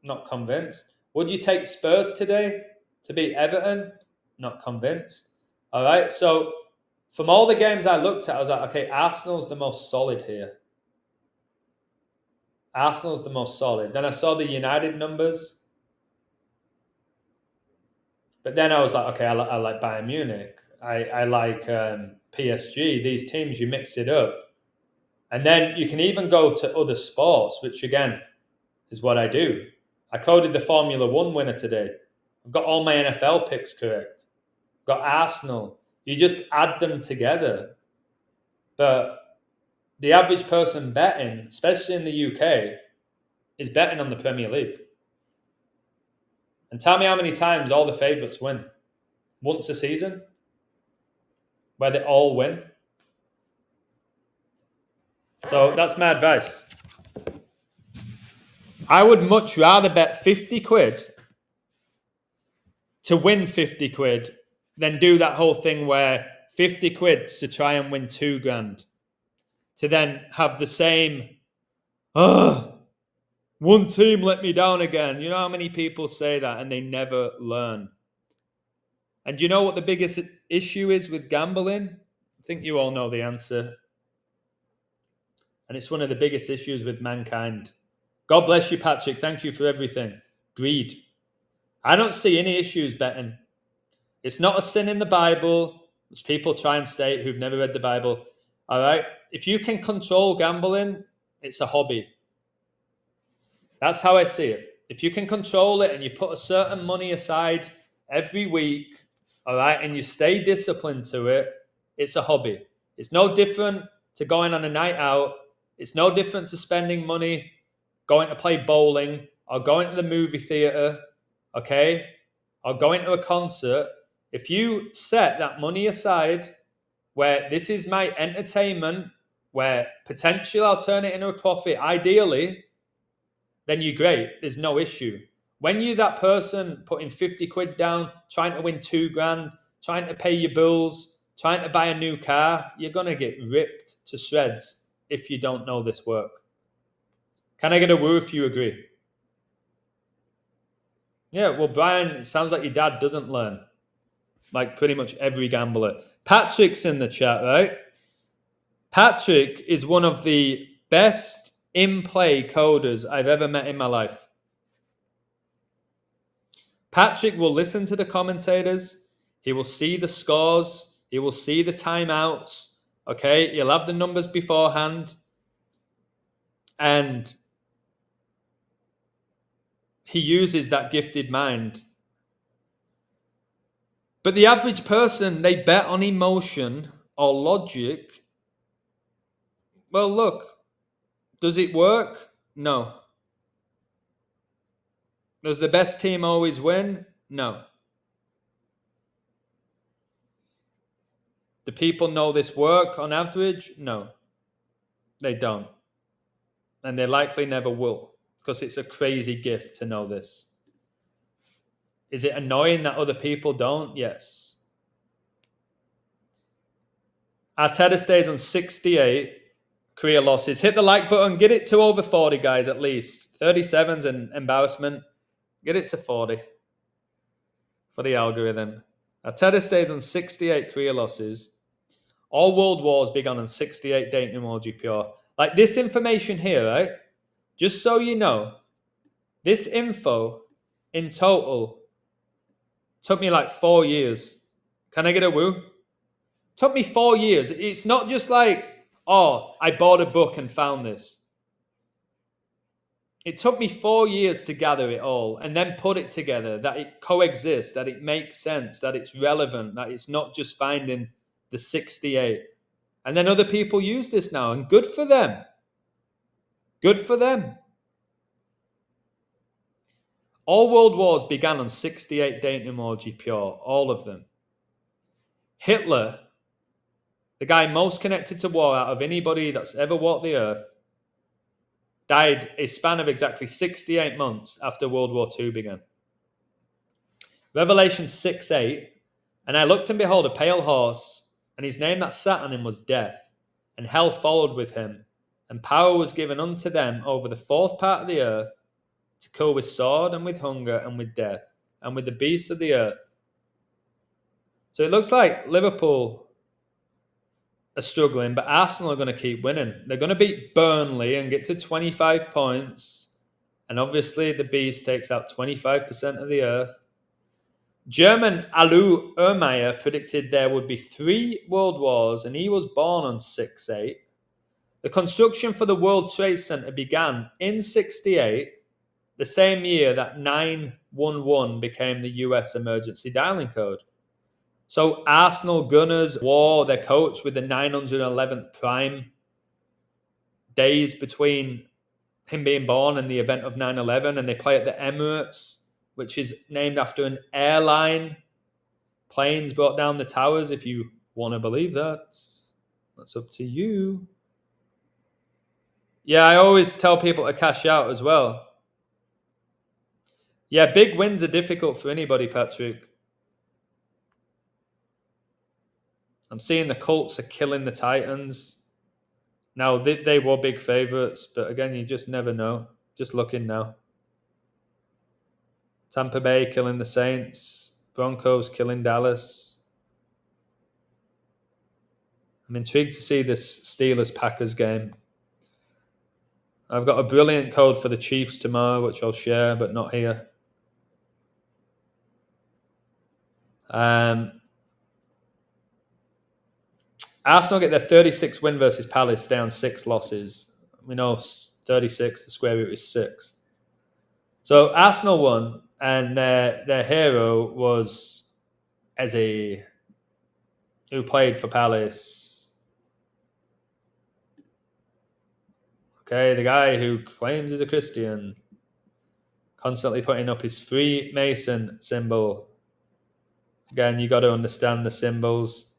Not convinced. Would you take Spurs today to beat Everton? Not convinced. All right. So from all the games I looked at, I was like, okay, Arsenal's the most solid here. Arsenal's the most solid. Then I saw the United numbers. But then I was like, okay, I like Bayern Munich. I like PSG. These teams, you mix it up. And then you can even go to other sports, which again is what I do. I coded the Formula One winner today. I've got all my NFL picks correct. I've got Arsenal. You just add them together. But the average person betting, especially in the UK, is betting on the Premier League. And tell me how many times all the favourites win. Once a season? Where they all win? So that's my advice. I would much rather bet 50 quid to win 50 quid than do that whole thing where 50 quid to try and win 2 grand. To then have the same, one team let me down again. You know how many people say that and they never learn? And you know what the biggest issue is with gambling? I think you all know the answer. And it's one of the biggest issues with mankind. God bless you, Patrick. Thank you for everything. Greed. I don't see any issues betting. It's not a sin in the Bible, which people try and state who've never read the Bible. All right? If you can control gambling, it's a hobby. That's how I see it. If you can control it and you put a certain money aside every week, all right, and you stay disciplined to it, it's a hobby. It's no different to going on a night out. It's no different to spending money, going to play bowling, or going to the movie theater, okay, or going to a concert. If you set that money aside where this is my entertainment, where potentially I'll turn it into a profit, ideally, then you're great. There's no issue. When you're that person putting 50 quid down, trying to win 2 grand, trying to pay your bills, trying to buy a new car, you're going to get ripped to shreds if you don't know this work. Can I get a woo if you agree? Yeah, well, Brian, it sounds like your dad doesn't learn. Like pretty much every gambler. Patrick's in the chat, right? Patrick is one of the best in-play coders I've ever met in my life. Patrick will listen to the commentators. He will see the scores. He will see the timeouts. Okay, he'll have the numbers beforehand. And he uses that gifted mind. But the average person, they bet on emotion or logic. Well, look, does it work? No. Does the best team always win? No. Do people know this work on average? No. They don't. And they likely never will, because it's a crazy gift to know this. Is it annoying that other people don't? Yes. Arteta stays on 68 career losses. Hit the like button. Get it to over 40, guys, at least. 37's an embarrassment. Get it to 40 for the algorithm. Arteta stays on 68 career losses. All world wars began on 68 dating emoji pure. Like this information here, right? Just so you know, this info in total took me like 4 years. Can I get a woo? Took me 4 years. It's not just like, oh, I bought a book and found this. It took me 4 years to gather it all and then put it together, that it coexists, that it makes sense, that it's relevant, that it's not just finding the 68. And then other people use this now, and good for them. Good for them. All world wars began on 68 dating emoji pure, all of them. Hitler, the guy most connected to war out of anybody that's ever walked the earth, died a span of exactly 68 months after World War II began. Revelation 6:8, And I looked, and behold, a pale horse, and his name that sat on him was Death, and hell followed with him, and power was given unto them over the fourth part of the earth, to kill with sword, and with hunger, and with death, and with the beasts of the earth. So it looks like Liverpool are struggling, but Arsenal are going to keep winning. They're going to beat Burnley and get to 25 points. And obviously the beast takes out 25% of the earth. German Alu Ermeyer predicted there would be 3 world wars, and he was born on 6/8. The construction for the World Trade Center began in 68, the same year that 911 became the US emergency dialing code. So Arsenal Gunners wore their coach with the 911th prime days between him being born and the event of 9/11, and they play at the Emirates, which is named after an airline. Planes brought down the towers, if you want to believe that. That's up to you. Yeah, I always tell people to cash out as well. Yeah, big wins are difficult for anybody, Patrick. I'm seeing the Colts are killing the Titans. Now, they were big favourites, but again, you just never know. Just looking now. Tampa Bay killing the Saints. Broncos killing Dallas. I'm intrigued to see this Steelers-Packers game. I've got a brilliant code for the Chiefs tomorrow, which I'll share, but not here. Arsenal get their 36 win versus Palace, down 6 losses. We know 36, the square root is 6. So Arsenal won, and their hero was Eze, who played for Palace. Okay, the guy who claims he's a Christian, constantly putting up his Freemason symbol. Again, you got to understand the symbols.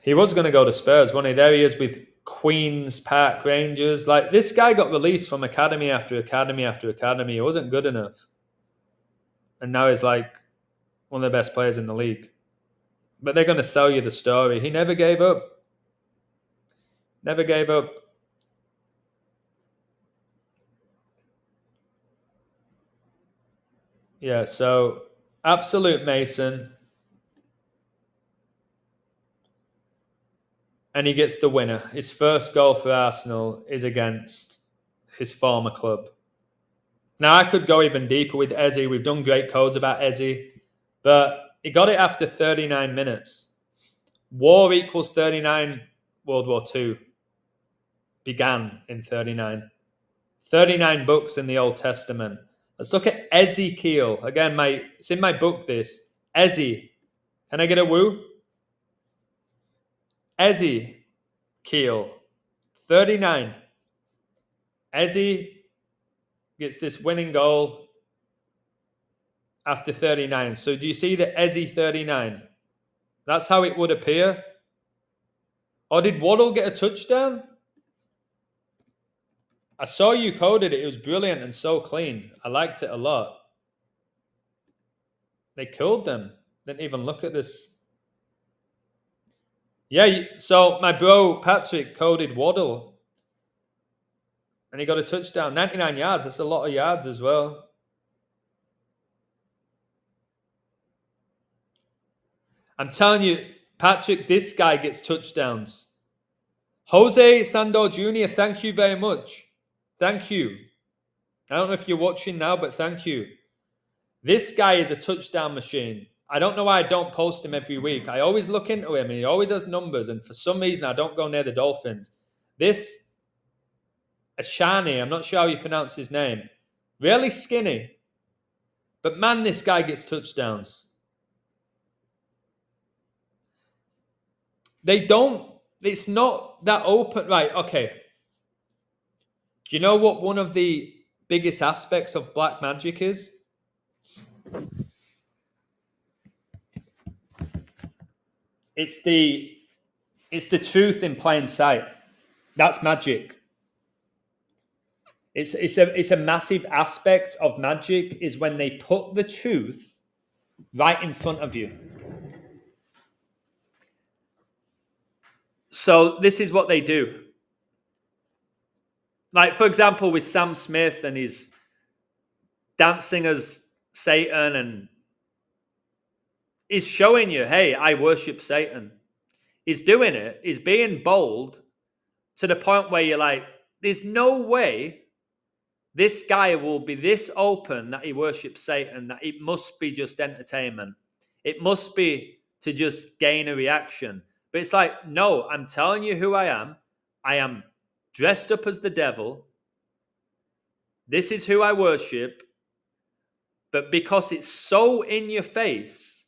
He was going to go to Spurs, wasn't he? There he is with Queen's Park Rangers. Like, this guy got released from academy after academy after academy. He wasn't good enough. And now he's like one of the best players in the league. But they're going to sell you the story. He never gave up. Never gave up. Yeah, so absolute Mason. And he gets the winner. His first goal for Arsenal is against his former club. Now, I could go even deeper with Eze. We've done great codes about Eze. But he got it after 39 minutes. War equals 39. World War II began in 39. 39 books in the Old Testament. Let's look at Ezekiel. Again, it's in my book, this. Eze. Can I get a woo? Ezekiel. 39. Eze gets this winning goal after 39. So do you see the Eze 39? That's how it would appear. Or did Waddle get a touchdown? I saw you coded it. It was brilliant and so clean. I liked it a lot. They killed them. Didn't even look at this. Yeah, so my bro Patrick coded Waddle. And he got a touchdown. 99 yards. That's a lot of yards as well. I'm telling you, Patrick, this guy gets touchdowns. Jose Sandor Jr., thank you very much. Thank you. I don't know if you're watching now, but thank you. This guy is a touchdown machine. I don't know why I don't post him every week. I always look into him, and he always has numbers, and for some reason, I don't go near the Dolphins. This Ashani, I'm not sure how you pronounce his name, really skinny. But man, this guy gets touchdowns. It's not that open. Right, okay. Do you know what one of the biggest aspects of black magic is? It's the truth in plain sight. That's magic. It's a massive aspect of magic is when they put the truth right in front of you. So this is what they do. Like, for example, with Sam Smith and his dancing as Satan, and he's showing you, hey, I worship Satan. He's doing it. He's being bold to the point where you're like, there's no way this guy will be this open that he worships Satan, that it must be just entertainment. It must be to just gain a reaction. But it's like, no, I'm telling you who I am. I am dressed up as the devil. This is who I worship. But because it's so in your face,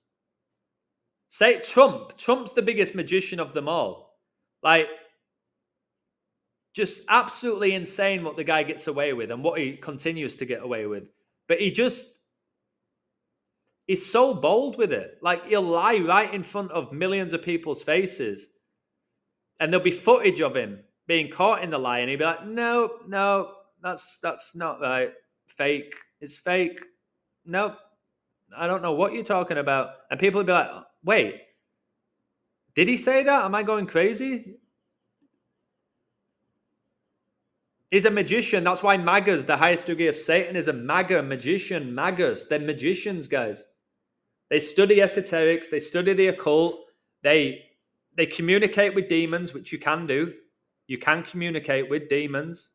say Trump's the biggest magician of them all. Like, just absolutely insane what the guy gets away with and what he continues to get away with. But he's so bold with it. Like, he'll lie right in front of millions of people's faces. And there'll be footage of him being caught in the lie. And he'll be like, no, that's not right. Fake. It's fake. No, I don't know what you're talking about. And people will be like, wait, did he say that? Am I going crazy? He's a magician. That's why magas, the highest degree of Satan, is a maga, magician, magas. They're magicians, guys. They study esoterics. They study the occult. They communicate with demons, which you can do. You can communicate with demons.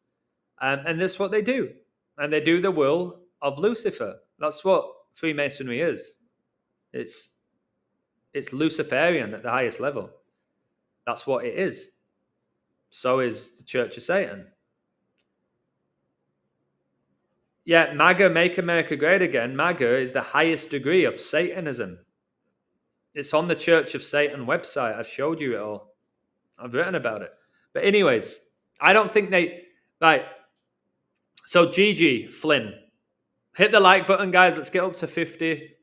And that's what they do. And they do the will of Lucifer. That's what Freemasonry is. It's Luciferian at the highest level. That's what it is. So is the Church of Satan. Yeah, MAGA, Make America Great Again. MAGA is the highest degree of Satanism. It's on the Church of Satan website. I've showed you it all. I've written about it. But anyways, I don't think they... Right. So Gigi Flynn. Hit the like button, guys. Let's get up to 50.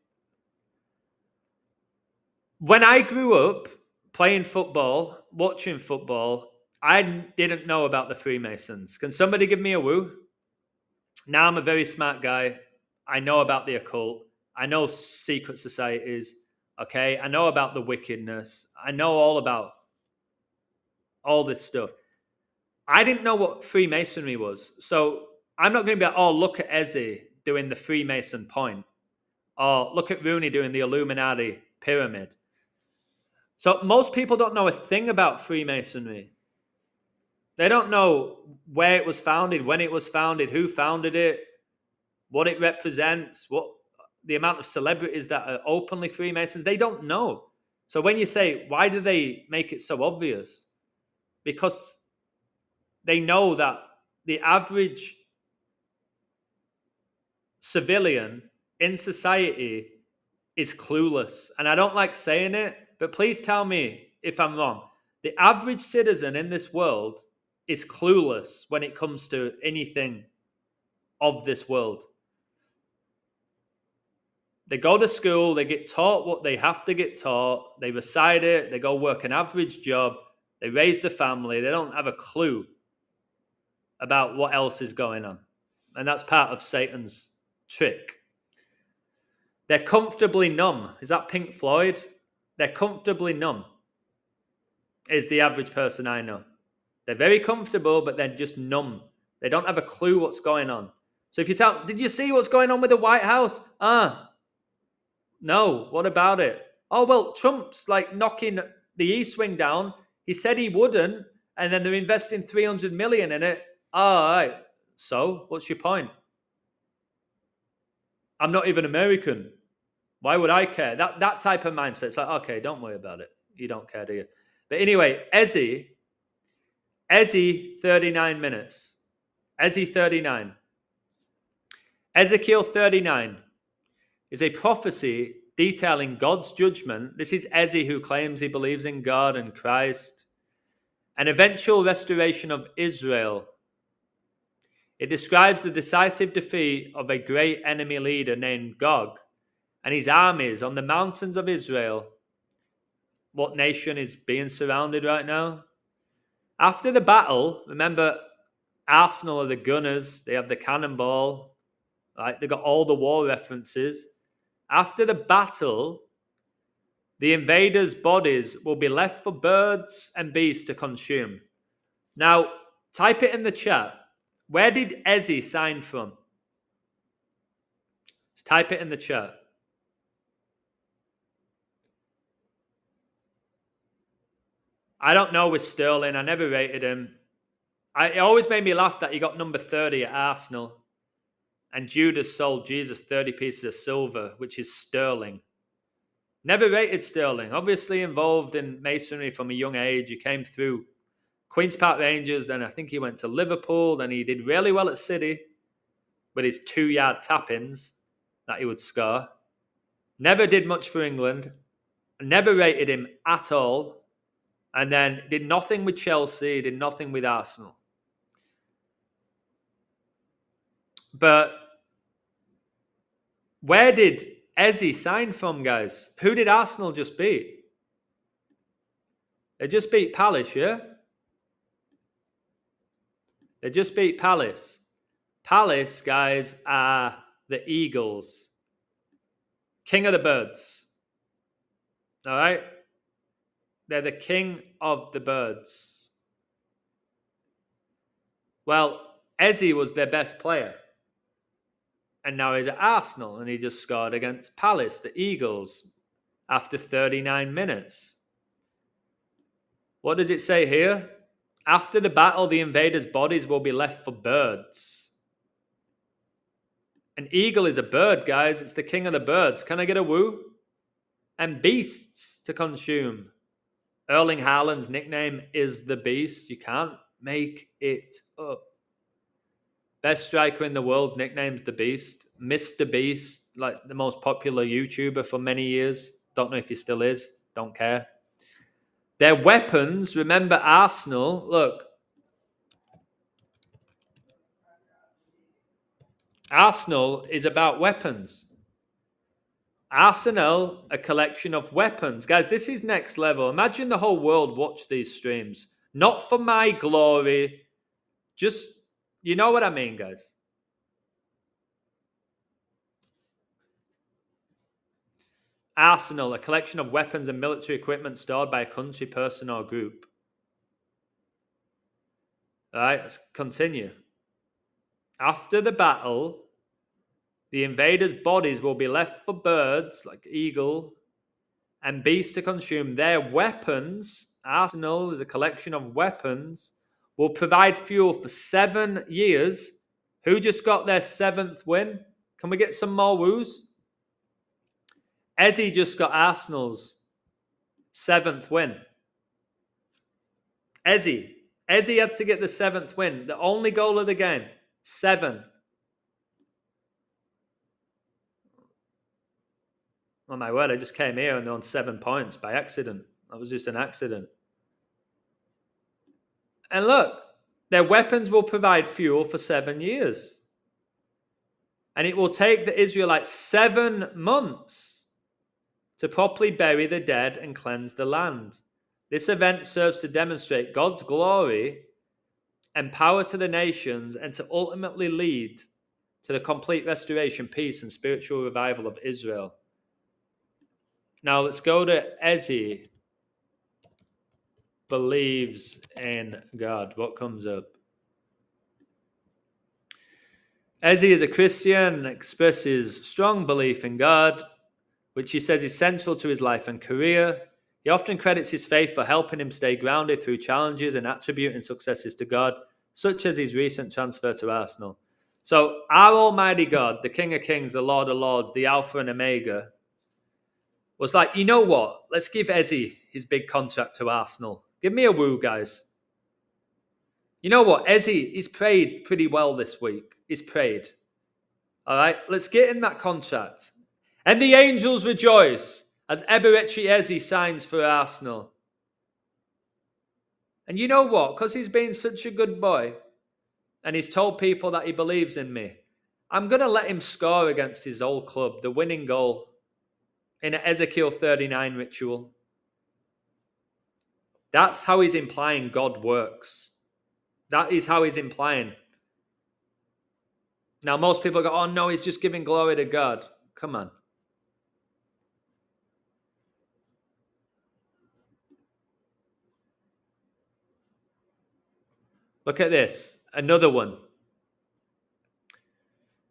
When I grew up playing football, watching football, I didn't know about the Freemasons. Can somebody give me a woo? Now I'm a very smart guy. I know about the occult. I know secret societies. Okay. I know about the wickedness. I know all about all this stuff. I didn't know what Freemasonry was. So I'm not going to be like, oh, look at Ezzy doing the Freemason point. Or look at Rooney doing the Illuminati pyramid. So most people don't know a thing about Freemasonry. They don't know where it was founded, when it was founded, who founded it, what it represents, what the amount of celebrities that are openly Freemasons. They don't know. So when you say, why do they make it so obvious? Because they know that the average civilian in society is clueless. And I don't like saying it, but please tell me if I'm wrong. The average citizen in this world is clueless when it comes to anything of this world. They go to school, they get taught what they have to get taught, they recite it, they go work an average job, they raise the family, they don't have a clue about what else is going on. And that's part of Satan's trick. They're comfortably numb. Is that Pink Floyd? They're comfortably numb, is the average person I know. They're very comfortable, but they're just numb. They don't have a clue what's going on. So if you tell, did you see what's going on with the White House? No, what about it? Oh, well, Trump's like knocking the East Wing down. He said he wouldn't, and then they're investing $300 million in it. All right. So what's your point? I'm not even American. Why would I care? That type of mindset. It's like, okay, don't worry about it. You don't care, do you? But anyway, Ezzy, 39 minutes. Ezzy 39. Ezekiel 39 is a prophecy detailing God's judgment. This is Ezzy who claims he believes in God and Christ. An eventual restoration of Israel. It describes the decisive defeat of a great enemy leader named Gog and his armies on the mountains of Israel. What nation is being surrounded right now? After the battle, remember, Arsenal are the Gunners. They have the cannonball. Right? They got all the war references. After the battle, the invaders' bodies will be left for birds and beasts to consume. Now, type it in the chat. Where did Ezzy sign from? Just type it in the chat. I don't know with Sterling. I never rated him. It always made me laugh that he got number 30 at Arsenal. And Judas sold Jesus 30 pieces of silver, which is sterling. Never rated Sterling. Obviously involved in masonry from a young age. He came through Queen's Park Rangers, then I think he went to Liverpool. Then he did really well at City with his 2-yard tap-ins that he would score. Never did much for England. Never rated him at all. And then did nothing with Chelsea, did nothing with Arsenal. But where did Ezzy sign from, guys? Who did Arsenal just beat? They just beat Palace, yeah? They just beat Palace. Palace, guys, are the Eagles. King of the birds. All right? They're the king of the birds. Well, Ezzy was their best player. And now he's at Arsenal, and he just scored against Palace, the Eagles, after 39 minutes. What does it say here? After the battle, the invaders' bodies will be left for birds. An eagle is a bird, guys. It's the king of the birds. Can I get a woo? And beasts to consume. Erling Haaland's nickname is the Beast. You can't make it up. Best striker in the world's nickname's the Beast. Mr. Beast, like the most popular YouTuber for many years. Don't know if he still is. Don't care. Their weapons, remember Arsenal. Look. Arsenal is about weapons. Arsenal, a collection of weapons. Guys, this is next level. Imagine the whole world watch these streams. Not for my glory. Just, you know what I mean, guys. Arsenal, a collection of weapons and military equipment stored by a country, person, or group. All right, let's continue. After the battle, the invaders' bodies will be left for birds, like eagle, and beasts to consume. Their weapons, Arsenal is a collection of weapons, will provide fuel for 7 years. Who just got their 7th win? Can we get some more woos? Ezzy just got Arsenal's 7th win. Ezzy had to get the 7th win. The only goal of the game. 7. Oh my word, I just came here and they're on 7 points by accident. That was just an accident. And look, their weapons will provide fuel for 7 years. And it will take the Israelites 7 months to properly bury the dead and cleanse the land. This event serves to demonstrate God's glory and power to the nations and to ultimately lead to the complete restoration, peace, and spiritual revival of Israel. Now let's go to Ezzy believes in God. What comes up? Ezzy is a Christian and expresses strong belief in God, which he says is central to his life and career. He often credits his faith for helping him stay grounded through challenges and attributing successes to God, such as his recent transfer to Arsenal. So our Almighty God, the King of Kings, the Lord of Lords, the Alpha and Omega, was like, you know what? Let's give Ezzy his big contract to Arsenal. Give me a woo, guys. You know what? Ezzy, he's prayed pretty well this week. He's prayed. All right, let's get in that contract. And the angels rejoice as Eberechi Ezzy signs for Arsenal. And you know what? Because he's been such a good boy and he's told people that he believes in me, I'm going to let him score against his old club, the winning goal, in an Ezekiel 39 ritual. That's how he's implying God works. That is how he's implying. Now, most people go, oh no, he's just giving glory to God. Come on. Look at this. Another one.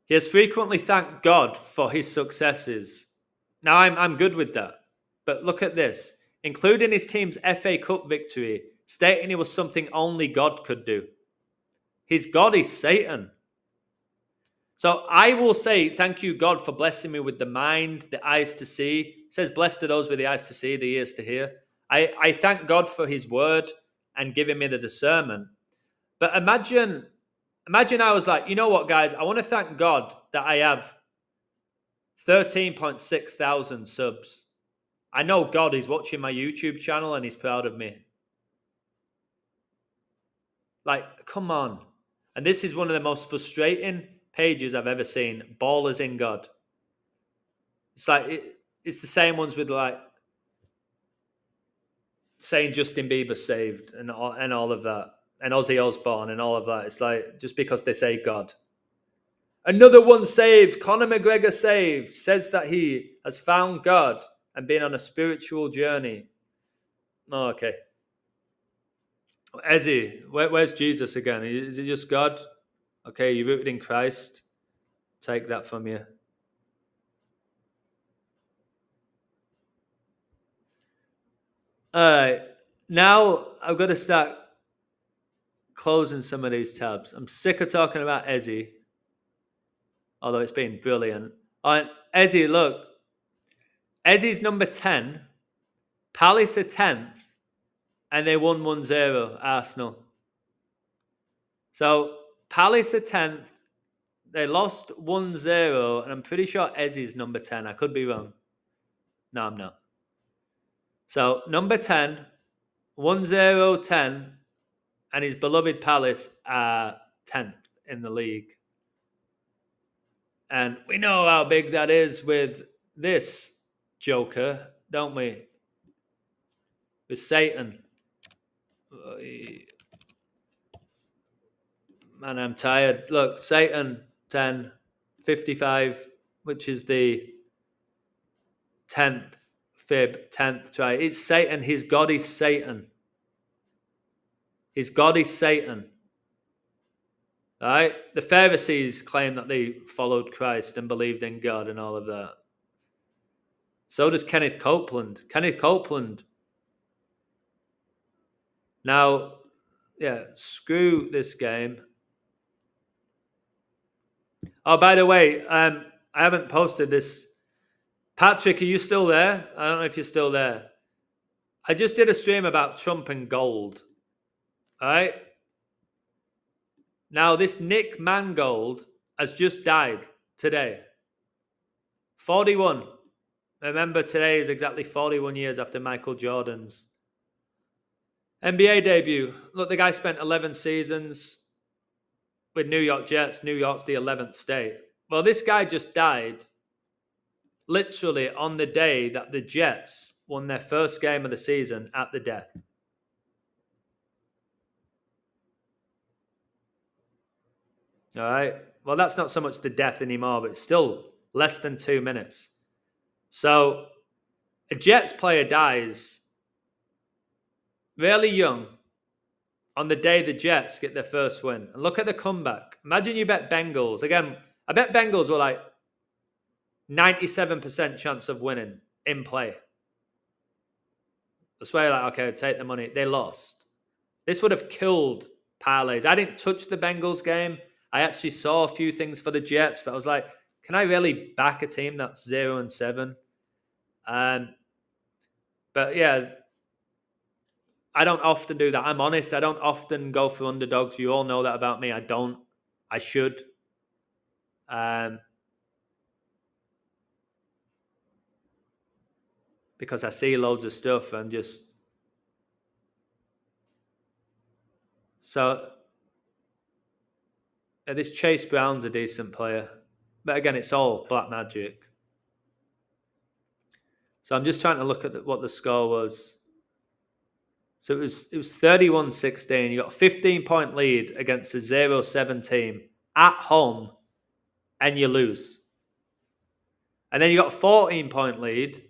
He has frequently thanked God for his successes. Now, I'm good with that. But look at this. Including his team's FA Cup victory, stating it was something only God could do. His God is Satan. So I will say, thank you, God, for blessing me with the mind, the eyes to see. It says, blessed are those with the eyes to see, the ears to hear. I thank God for his word and giving me the discernment. But imagine I was like, you know what, guys? I want to thank God that I have 13.6 thousand subs. I know God is watching my YouTube channel and he's proud of me. Like, come on. And this is one of the most frustrating pages I've ever seen. Ballers in God. It's like, it's the same ones with like saying Justin Bieber saved and all of that. And Ozzy Osbourne and all of that. It's like, just because they say God. Another one saved, Conor McGregor saved, says that he has found God and been on a spiritual journey. Oh, okay. Ezzy, where's Jesus again? Is it just God? Okay, you're rooted in Christ. Take that from you. All right. Now I've got to start closing some of these tabs. I'm sick of talking about Ezzy, although it's been brilliant. Ezzy, look. Ezzy's number 10. Palace are 10th. And they won 1-0, Arsenal. So Palace are 10th. They lost 1-0, and I'm pretty sure Ezzy's number 10. I could be wrong. No, I'm not. So number 10, 1-0, 10, and his beloved Palace are 10th in the league. And we know how big that is with this Joker, don't we? With Satan. Man, I'm tired. Look, Satan, 10, 55, which is the 10th fib, 10th try. It's Satan. His God is Satan. His God is Satan. All right? The Pharisees claim that they followed Christ and believed in God and all of that. So does Kenneth Copeland. Kenneth Copeland. Now, yeah, screw this game. Oh, by the way, I haven't posted this. Patrick, are you still there? I don't know if you're still there. I just did a stream about Trump and gold. All right? Now, this Nick Mangold has just died today. 41. Remember, today is exactly 41 years after Michael Jordan's NBA debut. Look, the guy spent 11 seasons with New York Jets. New York's the 11th state. Well, this guy just died literally on the day that the Jets won their first game of the season at the death. All right. Well, that's not so much the death anymore, but it's still less than 2 minutes. So a Jets player dies really young on the day the Jets get their first win. And look at the comeback. Imagine you bet Bengals. Again, I bet Bengals were like 97% chance of winning in play. That's why you're like, okay, take the money. They lost. This would have killed parlays. I didn't touch the Bengals game. I actually saw a few things for the Jets, but I was like, can I really back a team that's 0-7? But yeah, I don't often do that. I'm honest. I don't often go for underdogs. You all know that about me. I don't. I should. Because I see loads of stuff and just... So, this Chase Brown's a decent player. But again, it's all black magic. So I'm just trying to look at what the score was. So it was 31-16. You got a 15-point lead against a 0-7 team at home, and you lose. And then you got a 14-point lead,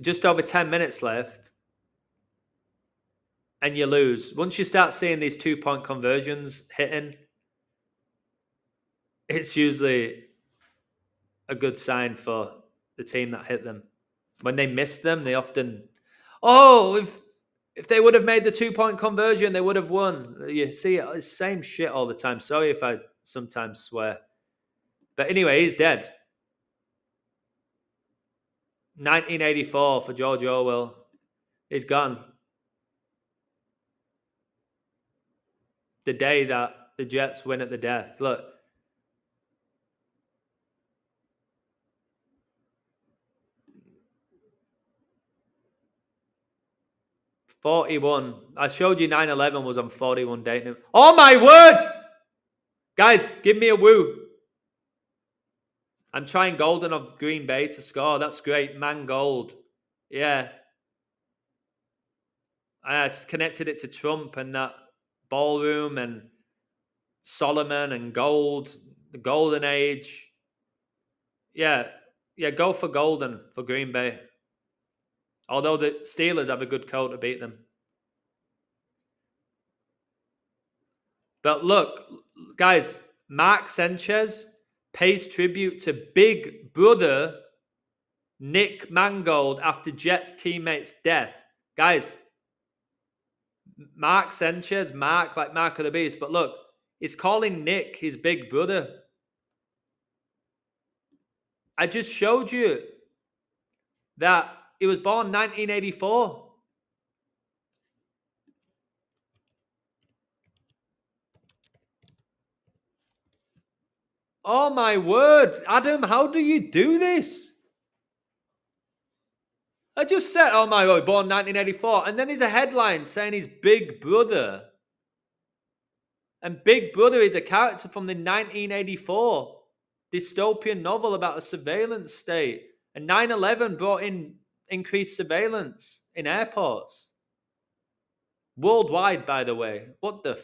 just over 10 minutes left, and you lose. Once you start seeing these 2-point conversions hitting, it's usually a good sign for the team that hit them. When they miss them, they often, if they would have made the 2-point conversion, they would have won. You see, it's the same shit all the time. Sorry if I sometimes swear. But anyway, he's dead. 1984 for George Orwell. He's gone. The day that the Jets win at the death. Look. $41. I showed you 9/11 was on 41 date. Oh my word! Guys, give me a woo. I'm trying Golden of Green Bay to score. That's great. Man Gold. Yeah. I connected it to Trump and that ballroom and Solomon and gold. The golden age. Yeah. Yeah, go for Golden for Green Bay. Although the Steelers have a good code to beat them. But look, guys, Mark Sanchez pays tribute to big brother Nick Mangold after Jets teammate's death. Guys, Mark Sanchez, Mark like Mark of the Beast, but look, he's calling Nick his big brother. I just showed you that he was born 1984. Oh my word, Adam, how do you do this? I just said, oh my word, born 1984, and then there's a headline saying he's big brother. And Big Brother is a character from the 1984 dystopian novel about a surveillance state. And 9/11 brought in increased surveillance in airports. Worldwide, by the way. What the...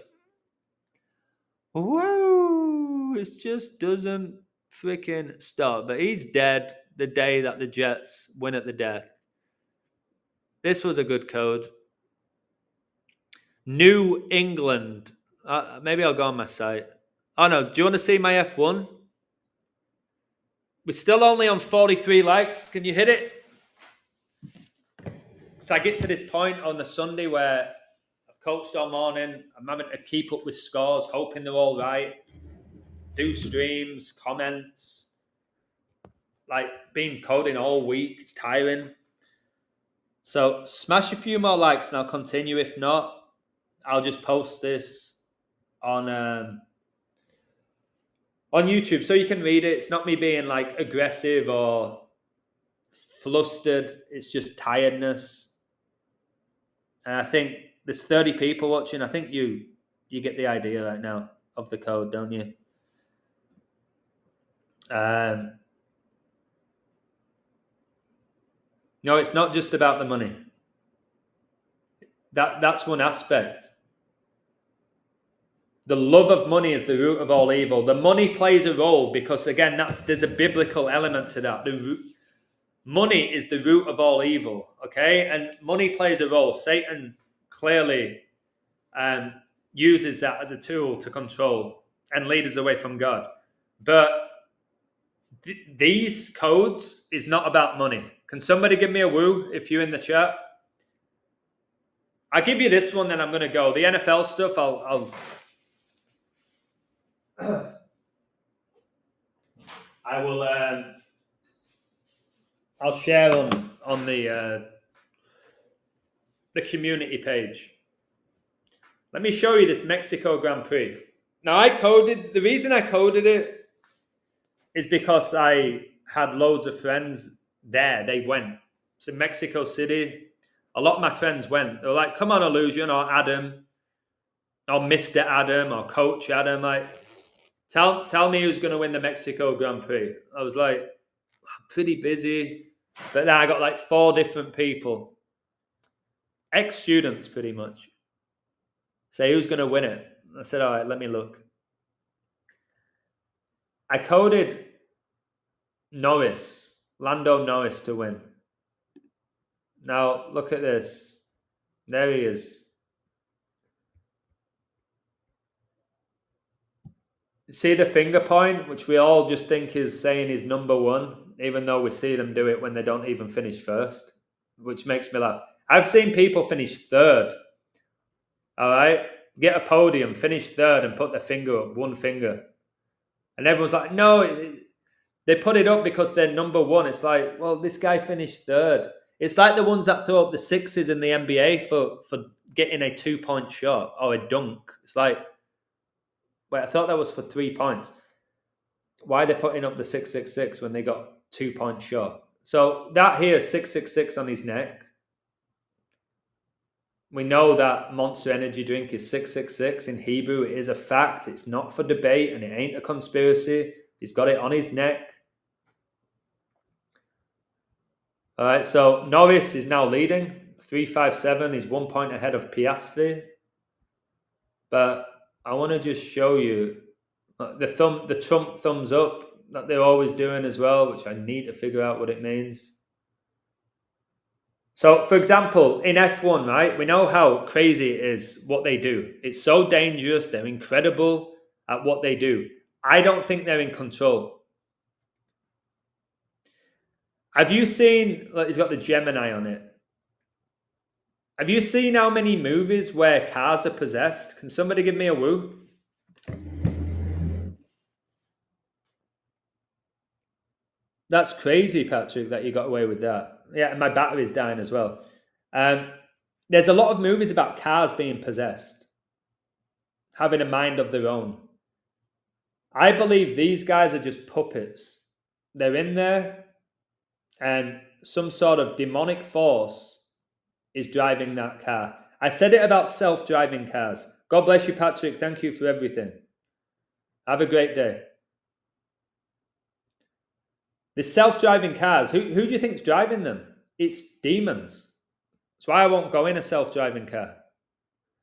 Whoa! It just doesn't freaking stop. But he's dead the day that the Jets win at the death. This was a good code. New England. Maybe I'll go on my site. Oh no, do you want to see my F1? We're still only on 43 likes. Can you hit it? So I get to this point on the Sunday where I've coached all morning. I'm having to keep up with scores, hoping they're all right. Do streams, comments. Like been coding all week. It's tiring. So smash a few more likes and I'll continue. If not, I'll just post this on YouTube so you can read it. It's not me being like aggressive or flustered. It's just tiredness. And I think there's 30 people watching. I think you get the idea right now of the code, don't you? No, it's not just about the money. That's one aspect. The love of money is the root of all evil. The money plays a role because, again, there's a biblical element to that. Money is the root of all evil, okay? And money plays a role. Satan clearly uses that as a tool to control and lead us away from God. But these codes is not about money. Can somebody give me a woo if you're in the chat? I'll give you this one, then I'm going to go. The NFL stuff, I'll I will. I'll share on the community page. Let me show you this Mexico Grand Prix. Now the reason I coded it is because I had loads of friends there. They went. It's in Mexico City. A lot of my friends went. They were like, "Come on, Illusion," or Adam, or Mr. Adam, or Coach Adam. Like, tell me who's going to win the Mexico Grand Prix. I was like, I'm pretty busy. But then I got like 4 different people. ex-students pretty much. Say who's going to win it. I said, all right, let me look. I coded Lando Norris to win. Now, look at this. There he is. See the finger point, which we all just think is saying he's number one, even though we see them do it when they don't even finish first, which makes me laugh. I've seen people finish third. All right? Get a podium, finish third, and put their finger up, one finger. And everyone's like, no, they put it up because they're number one. It's like, well, this guy finished third. It's like the ones that throw up the sixes in the NBA for getting a 2-point shot or a dunk. It's like, wait, I thought that was for 3 points. Why are they putting up the 666 when they got 2-point shot? So that here is 666 on his neck. We know that Monster Energy drink is 666 in Hebrew. It is a fact. It's not for debate and it ain't a conspiracy. He's got it on his neck. All right, so Norris is now leading. 357. He's 1 point ahead of Piastri. But I want to just show you the Trump thumbs up that they're always doing as well, which I need to figure out what it means. So, for example, in F1, right, we know how crazy it is what they do. It's so dangerous. They're incredible at what they do. I don't think they're in control. Have you seen, like, he's got the Gemini on it. Have you seen how many movies where cars are possessed? Can somebody give me a woo? That's crazy, Patrick, that you got away with that. Yeah, and my battery's dying as well. There's a lot of movies about cars being possessed, having a mind of their own. I believe these guys are just puppets. They're in there, and some sort of demonic force is driving that car. I said it about self-driving cars. God bless you, Patrick. Thank you for everything. Have a great day. The self-driving cars, who do you think's driving them? It's demons. That's why I won't go in a self-driving car.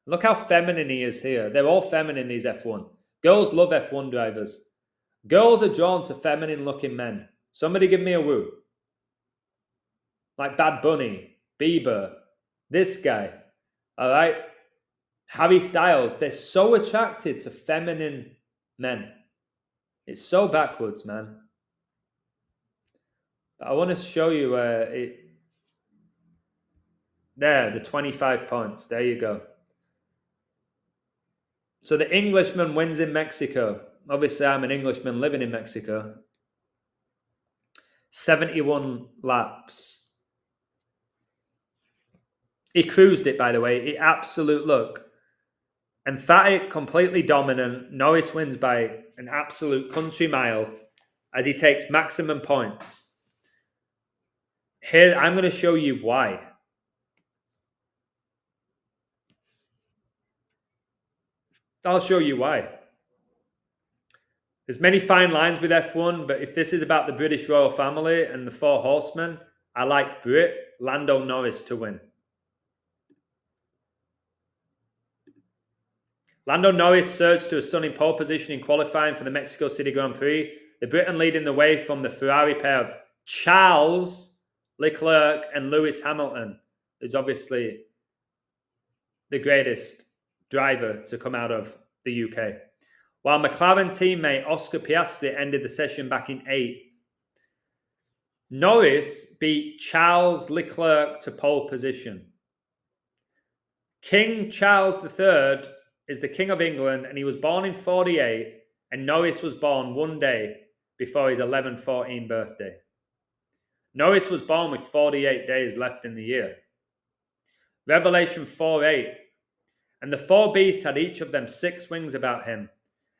Look how feminine he is here. They're all feminine, these F1. Girls love F1 drivers. Girls are drawn to feminine-looking men. Somebody give me a woo. Like Bad Bunny, Bieber, this guy. All right? Harry Styles. They're so attracted to feminine men. It's so backwards, man. I want to show you there, the 25 points. There you go. So the Englishman wins in Mexico. Obviously, I'm an Englishman living in Mexico. 71 laps. He cruised it, by the way. Absolute look. Emphatic, completely dominant. Norris wins by an absolute country mile as he takes maximum points. Here, I'm going to show you why. I'll show you why. There's many fine lines with F1, but if this is about the British royal family and the four horsemen, I like Brit Lando Norris to win. Lando Norris surged to a stunning pole position in qualifying for the Mexico City Grand Prix. The Briton leading the way from the Ferrari pair of Charles Leclerc and Lewis Hamilton, who's obviously the greatest driver to come out of the UK. While McLaren teammate Oscar Piastri ended the session back in 8th. Norris beat Charles Leclerc to pole position. King Charles III is the King of England, and he was born in 48, and Norris was born one day before his 11/14 birthday. Norris was born with 48 days left in the year. Revelation 4:8. And the four beasts had each of them 6 wings about him,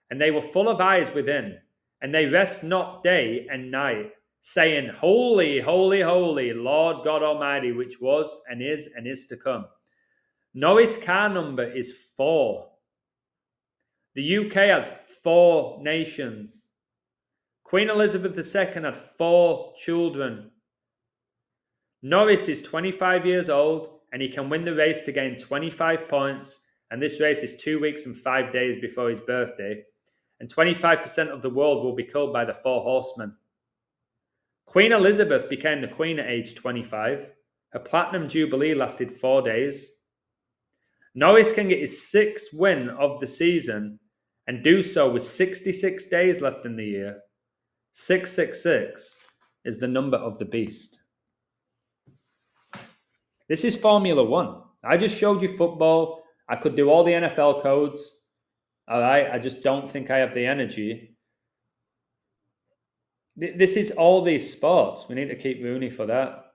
and they were full of eyes within, and they rest not day and night, saying, Holy, holy, holy, Lord God Almighty, which was and is to come. Norris' car number is 4. The UK has 4 nations. Queen Elizabeth II had 4 children. Norris is 25 years old, and he can win the race to gain 25 points. And this race is 2 weeks and 5 days before his birthday. And 25% of the world will be killed by the 4 horsemen. Queen Elizabeth became the queen at age 25. Her platinum jubilee lasted 4 days. Norris can get his 6th win of the season and do so with 66 days left in the year. 666 is the number of the beast. This is Formula One. I just showed you football. I could do all the NFL codes. All right, I just don't think I have the energy. This is all these sports. We need to keep Rooney for that.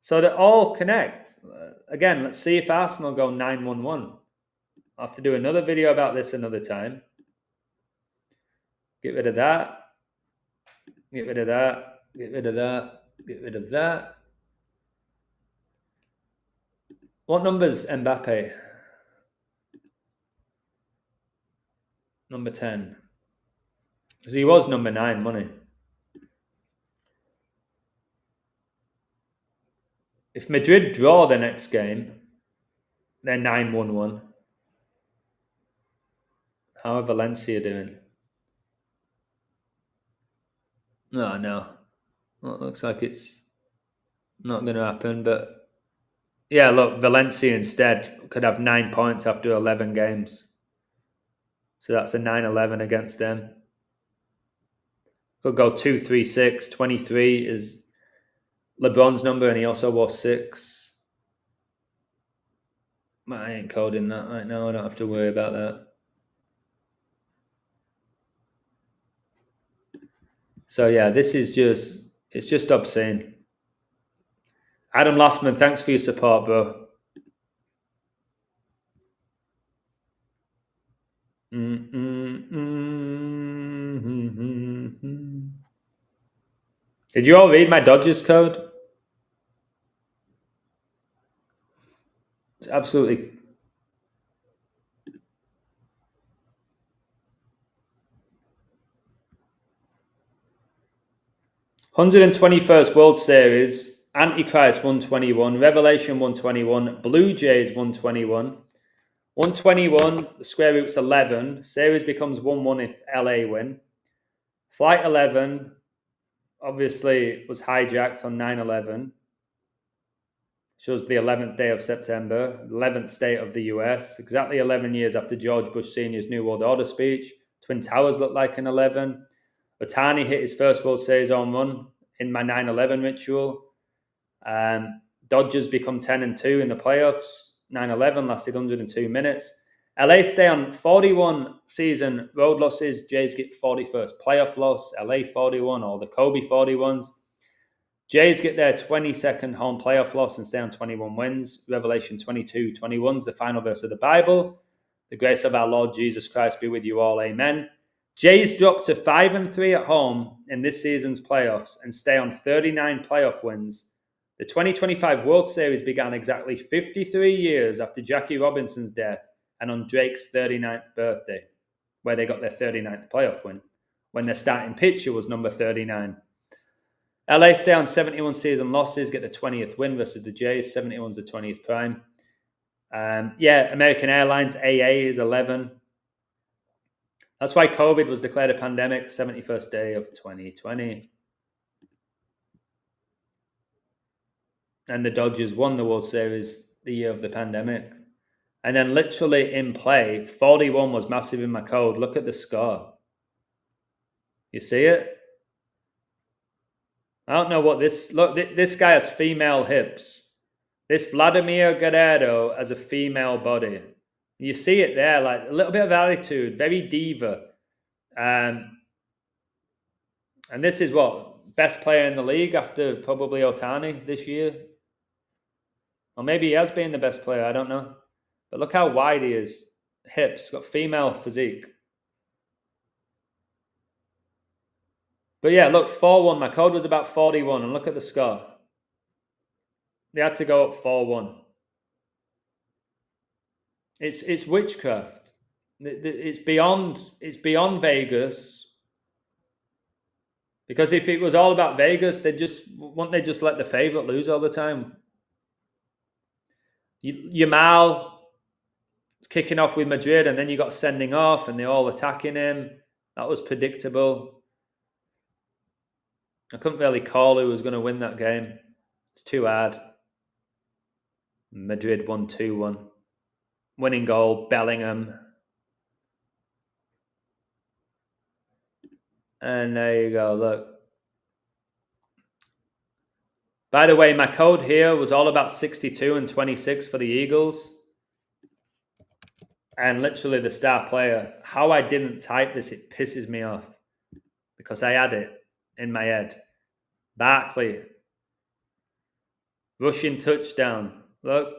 So they all connect. Again, let's see if Arsenal go 9-1-1. I'll have to do another video about this another time. Get rid of that. Get rid of that. Get rid of that. Get rid of that. What number's Mbappe? Number 10. Because he was number 9, wasn't he? If Madrid draw the next game, they're 9-1-1. How are Valencia doing? No. Well, it looks like it's not going to happen, but yeah, look, Valencia instead could have 9 points after 11 games. So that's a 9-11 against them. Could go 2-3-6. 23 is LeBron's number, and he also wore 6. I ain't coding that right now. I don't have to worry about that. So yeah, this is it's just obscene. Adam Lastman, thanks for your support, bro. Did you all read my Dodgers code? It's absolutely... ...121st World Series, Antichrist 121, Revelation 121, Blue Jays 121. 121, the square root's 11. Series becomes 1-1 if LA win. Flight 11, obviously, was hijacked on 9/11. Shows the 11th day of September, 11th state of the US, exactly 11 years after George Bush Sr.'s New World Order speech. Twin Towers look like an 11. Ohtani hit his first World Series home run in my 9/11 ritual. Dodgers become 10-2 in the playoffs. 9/11 lasted 102 minutes. LA stay on 41 season road losses. Jays get 41st playoff loss. LA 41, all the Kobe 41s. Jays get their 22nd home playoff loss and stay on 21 wins. Revelation 22:21 is the final verse of the Bible. The grace of our Lord Jesus Christ be with you all. Amen. Jays drop to 5-3 at home in this season's playoffs and stay on 39 playoff wins. The 2025 World Series began exactly 53 years after Jackie Robinson's death and on Drake's 39th birthday, where they got their 39th playoff win, when their starting pitcher was number 39. LA stay on 71 season losses, get the 20th win versus the Jays. 71's the 20th prime. American Airlines, AA is 11. That's why COVID was declared a pandemic, 71st day of 2020. And the Dodgers won the World Series the year of the pandemic. And then literally in play, 41 was massive in my code. Look at the score. You see it? I don't know what this... Look, this guy has female hips. This Vladimir Guerrero has a female body. You see it there, like a little bit of attitude, very diva. And this is what? Best player in the league after probably Ohtani this year? Or maybe he has been the best player, I don't know. But look how wide he is. Hips, got female physique. But yeah, look, 4-1. My code was about 41, and look at the score. They had to go up 4-1. It's witchcraft. It's beyond Vegas. Because if it was all about Vegas, wouldn't they just let the favorite lose all the time? Yamal kicking off with Madrid, and then you got sending off, and they're all attacking him. That was predictable. I couldn't really call who was going to win that game. It's too hard. Madrid won 2-1. Winning goal, Bellingham. And there you go, look. By the way, my code here was all about 62 and 26 for the Eagles. And literally the star player. How I didn't type this, it pisses me off. Because I had it in my head. Barkley. Rushing touchdown. Look.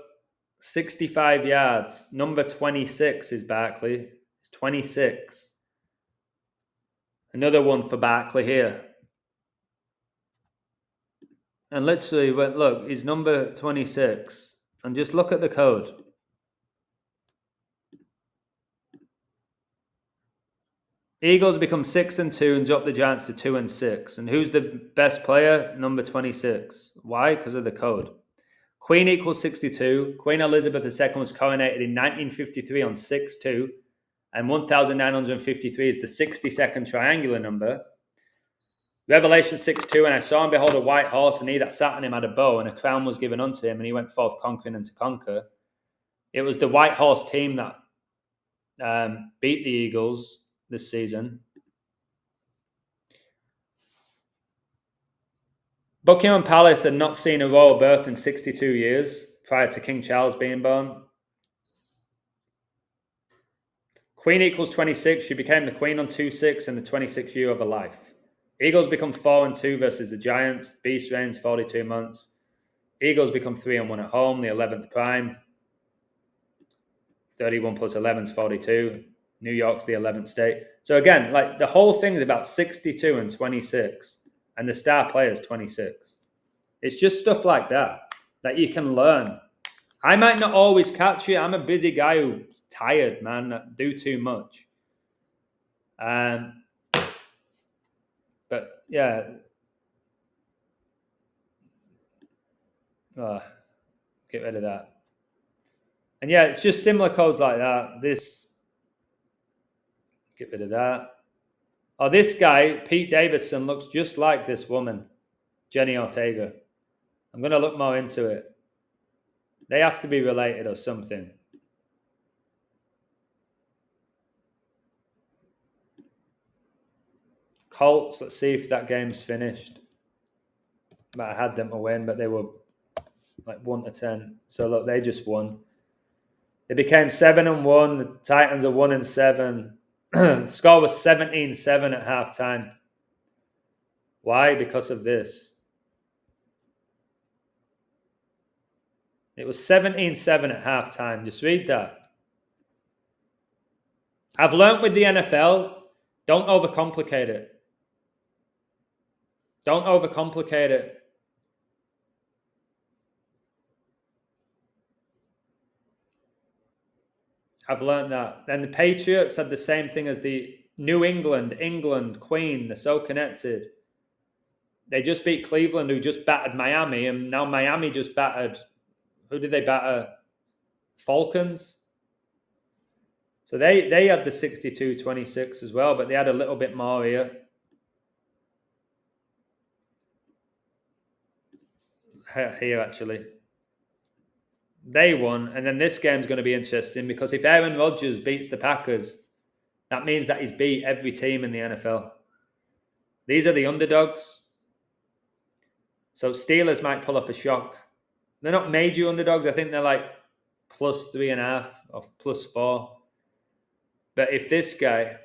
65 yards. Number 26 is Barkley. It's 26. Another one for Barkley here. And literally, look, he's number 26. And just look at the code. Eagles become 6-2 and drop the Giants to 2-6. And who's the best player? Number 26. Why? Because of the code. Queen equals 62. Queen Elizabeth II was coronated in 1953 on 6-2. And 1953 is the 62nd triangular number. Revelation 6:2, and I saw and behold a white horse, and he that sat on him had a bow, and a crown was given unto him, and he went forth conquering and to conquer. It was the white horse team that beat the Eagles this season. Buckingham Palace had not seen a royal birth in 62 years prior to King Charles being born. Queen equals 26. She became the queen on 2-6 in the 26th year of her life. Eagles become 4-2 versus the Giants. Beast reigns 42 months. Eagles become 3-1 at home, the 11th prime. 31 plus 11 is 42. New York's the 11th state. So again, like the whole thing is about 62 and 26, and the star player is 26. It's just stuff like that you can learn. I might not always catch it. I'm a busy guy who's tired, man. I do too much. But yeah. Get rid of that. And yeah, it's just similar codes like that. This. Get rid of that. Oh, this guy, Pete Davidson, looks just like this woman, Jenny Ortega. I'm going to look more into it. They have to be related or something. Colts, let's see if that game's finished. But I had them to win, but they were like 1-10. So look, they just won. They became 7-1. The Titans are 1-7. The score was 17-7 at halftime. Why? Because of this. It was 17-7 at halftime. Just read that. I've learnt with the NFL, don't overcomplicate it. Don't overcomplicate it. I've learned that. And the Patriots had the same thing as the New England, Queen. They're so connected. They just beat Cleveland, who just battered Miami, and now Miami just battered. Who did they batter? Falcons. So they had the 62-26 as well, but they had a little bit more here. Here, actually. They won, and then this game's going to be interesting because if Aaron Rodgers beats the Packers, that means that he's beat every team in the NFL. These are the underdogs. So Steelers might pull off a shock. They're not major underdogs. I think they're like +3.5 or +4. But if this guy,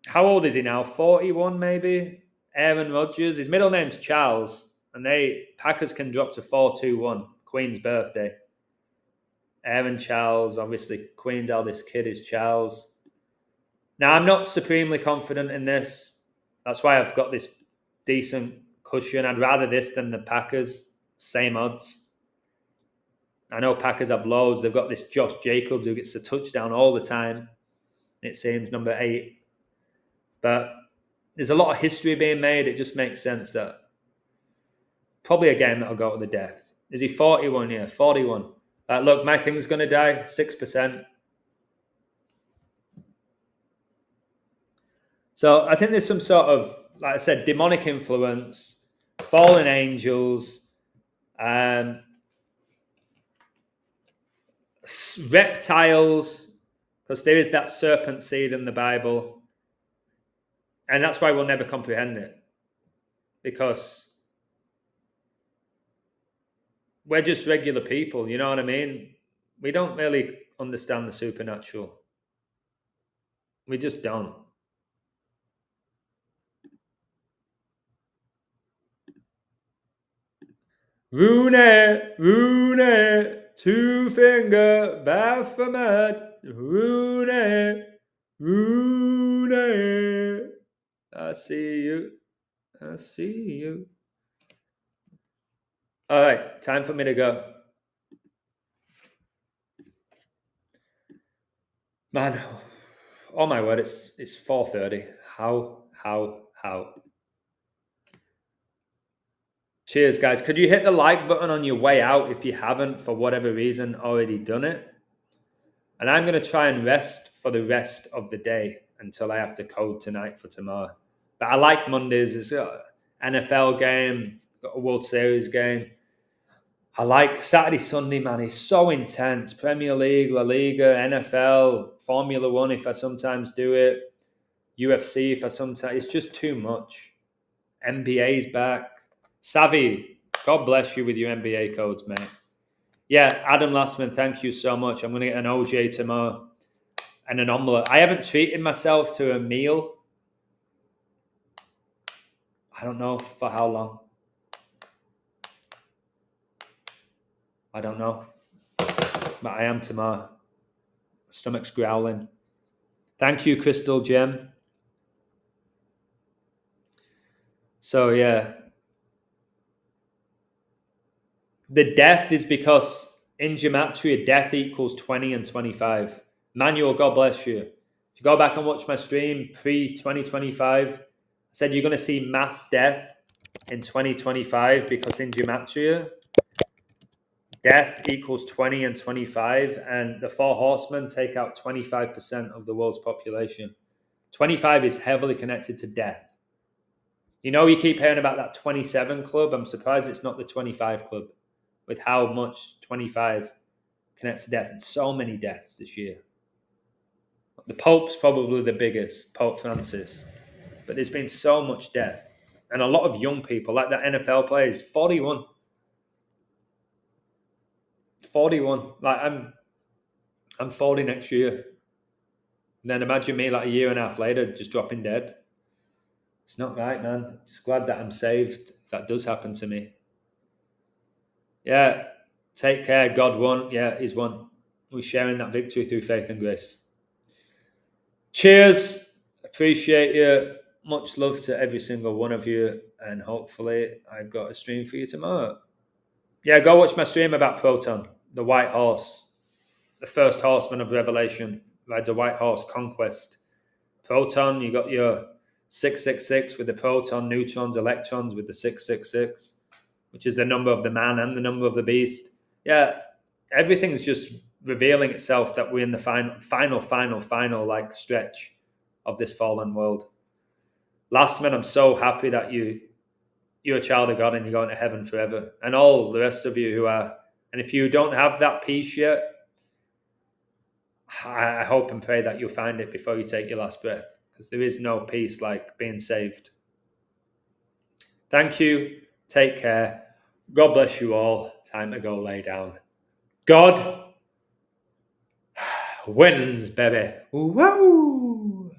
how old is he now? 41 maybe? Aaron Rodgers. His middle name's Charles. And Packers can drop to 4-2-1. Queen's birthday. Aaron Charles. Obviously, Queen's eldest kid is Charles. Now, I'm not supremely confident in this. That's why I've got this decent cushion. I'd rather this than the Packers. Same odds. I know Packers have loads. They've got this Josh Jacobs who gets the touchdown all the time. It seems number 8. But there's a lot of history being made. It just makes sense that probably a game that'll go to the death. Is he 41? Yeah, 41. Like, look, my thing's going to die, 6%. So I think there's some sort of, like I said, demonic influence, fallen angels, reptiles, because there is that serpent seed in the Bible. And that's why we'll never comprehend it. Because we're just regular people, you know what I mean? We don't really understand the supernatural. We just don't. Rooney, two-finger Baphomet. Rooney. I see you. All right, time for me to go. Man, oh my word, it's 4:30. How? Cheers, guys. Could you hit the like button on your way out if you haven't, for whatever reason, already done it? And I'm going to try and rest for the rest of the day until I have to code tonight for tomorrow. But I like Mondays. It's an NFL game, got a World Series game. I like Saturday, Sunday, man. It's so intense. Premier League, La Liga, NFL, Formula One, if I sometimes do it. UFC, if I sometimes... It's just too much. NBA's back. Savvy, God bless you with your NBA codes, mate. Yeah, Adam Lastman, thank you so much. I'm going to get an OJ tomorrow and an omelette. I haven't treated myself to a meal. I don't know for how long. I don't know. But I am tomorrow. Stomach's growling. Thank you, Crystal Gem. So, yeah. The death is because in gematria, death equals 20 and 25. Manuel, God bless you. If you go back and watch my stream pre-2025, I said you're going to see mass death in 2025 because in gematria, death equals 20 and 25, and the four horsemen take out 25% of the world's population. 25 is heavily connected to death. You know, you keep hearing about that 27 club. I'm surprised it's not the 25 club with how much 25 connects to death, and so many deaths this year. The Pope's probably the biggest, Pope Francis, but there's been so much death. And a lot of young people, like that NFL player, is 41. 41. Like, I'm 40 next year. And then imagine me like a year and a half later just dropping dead. It's not right, man. Just glad that I'm saved if that does happen to me. Yeah, take care. God won. Yeah, he's won. We're sharing that victory through faith and grace. Cheers. Appreciate you. Much love to every single one of you. And hopefully I've got a stream for you tomorrow. Yeah, go watch my stream about Proton, the white horse, the first horseman of Revelation. Rides a white horse, Conquest. Proton, you got your 666 with the proton, neutrons, electrons with the 666, which is the number of the man and the number of the beast. Yeah, everything's just revealing itself that we're in the final like stretch of this fallen world. Lastman, I'm so happy that you're a child of God and you're going to heaven forever. And all the rest of you who are, and if you don't have that peace yet, I hope and pray that you'll find it before you take your last breath, because there is no peace like being saved. Thank you. Take care. God bless you all. Time to go lay down. God wins, baby. Woo!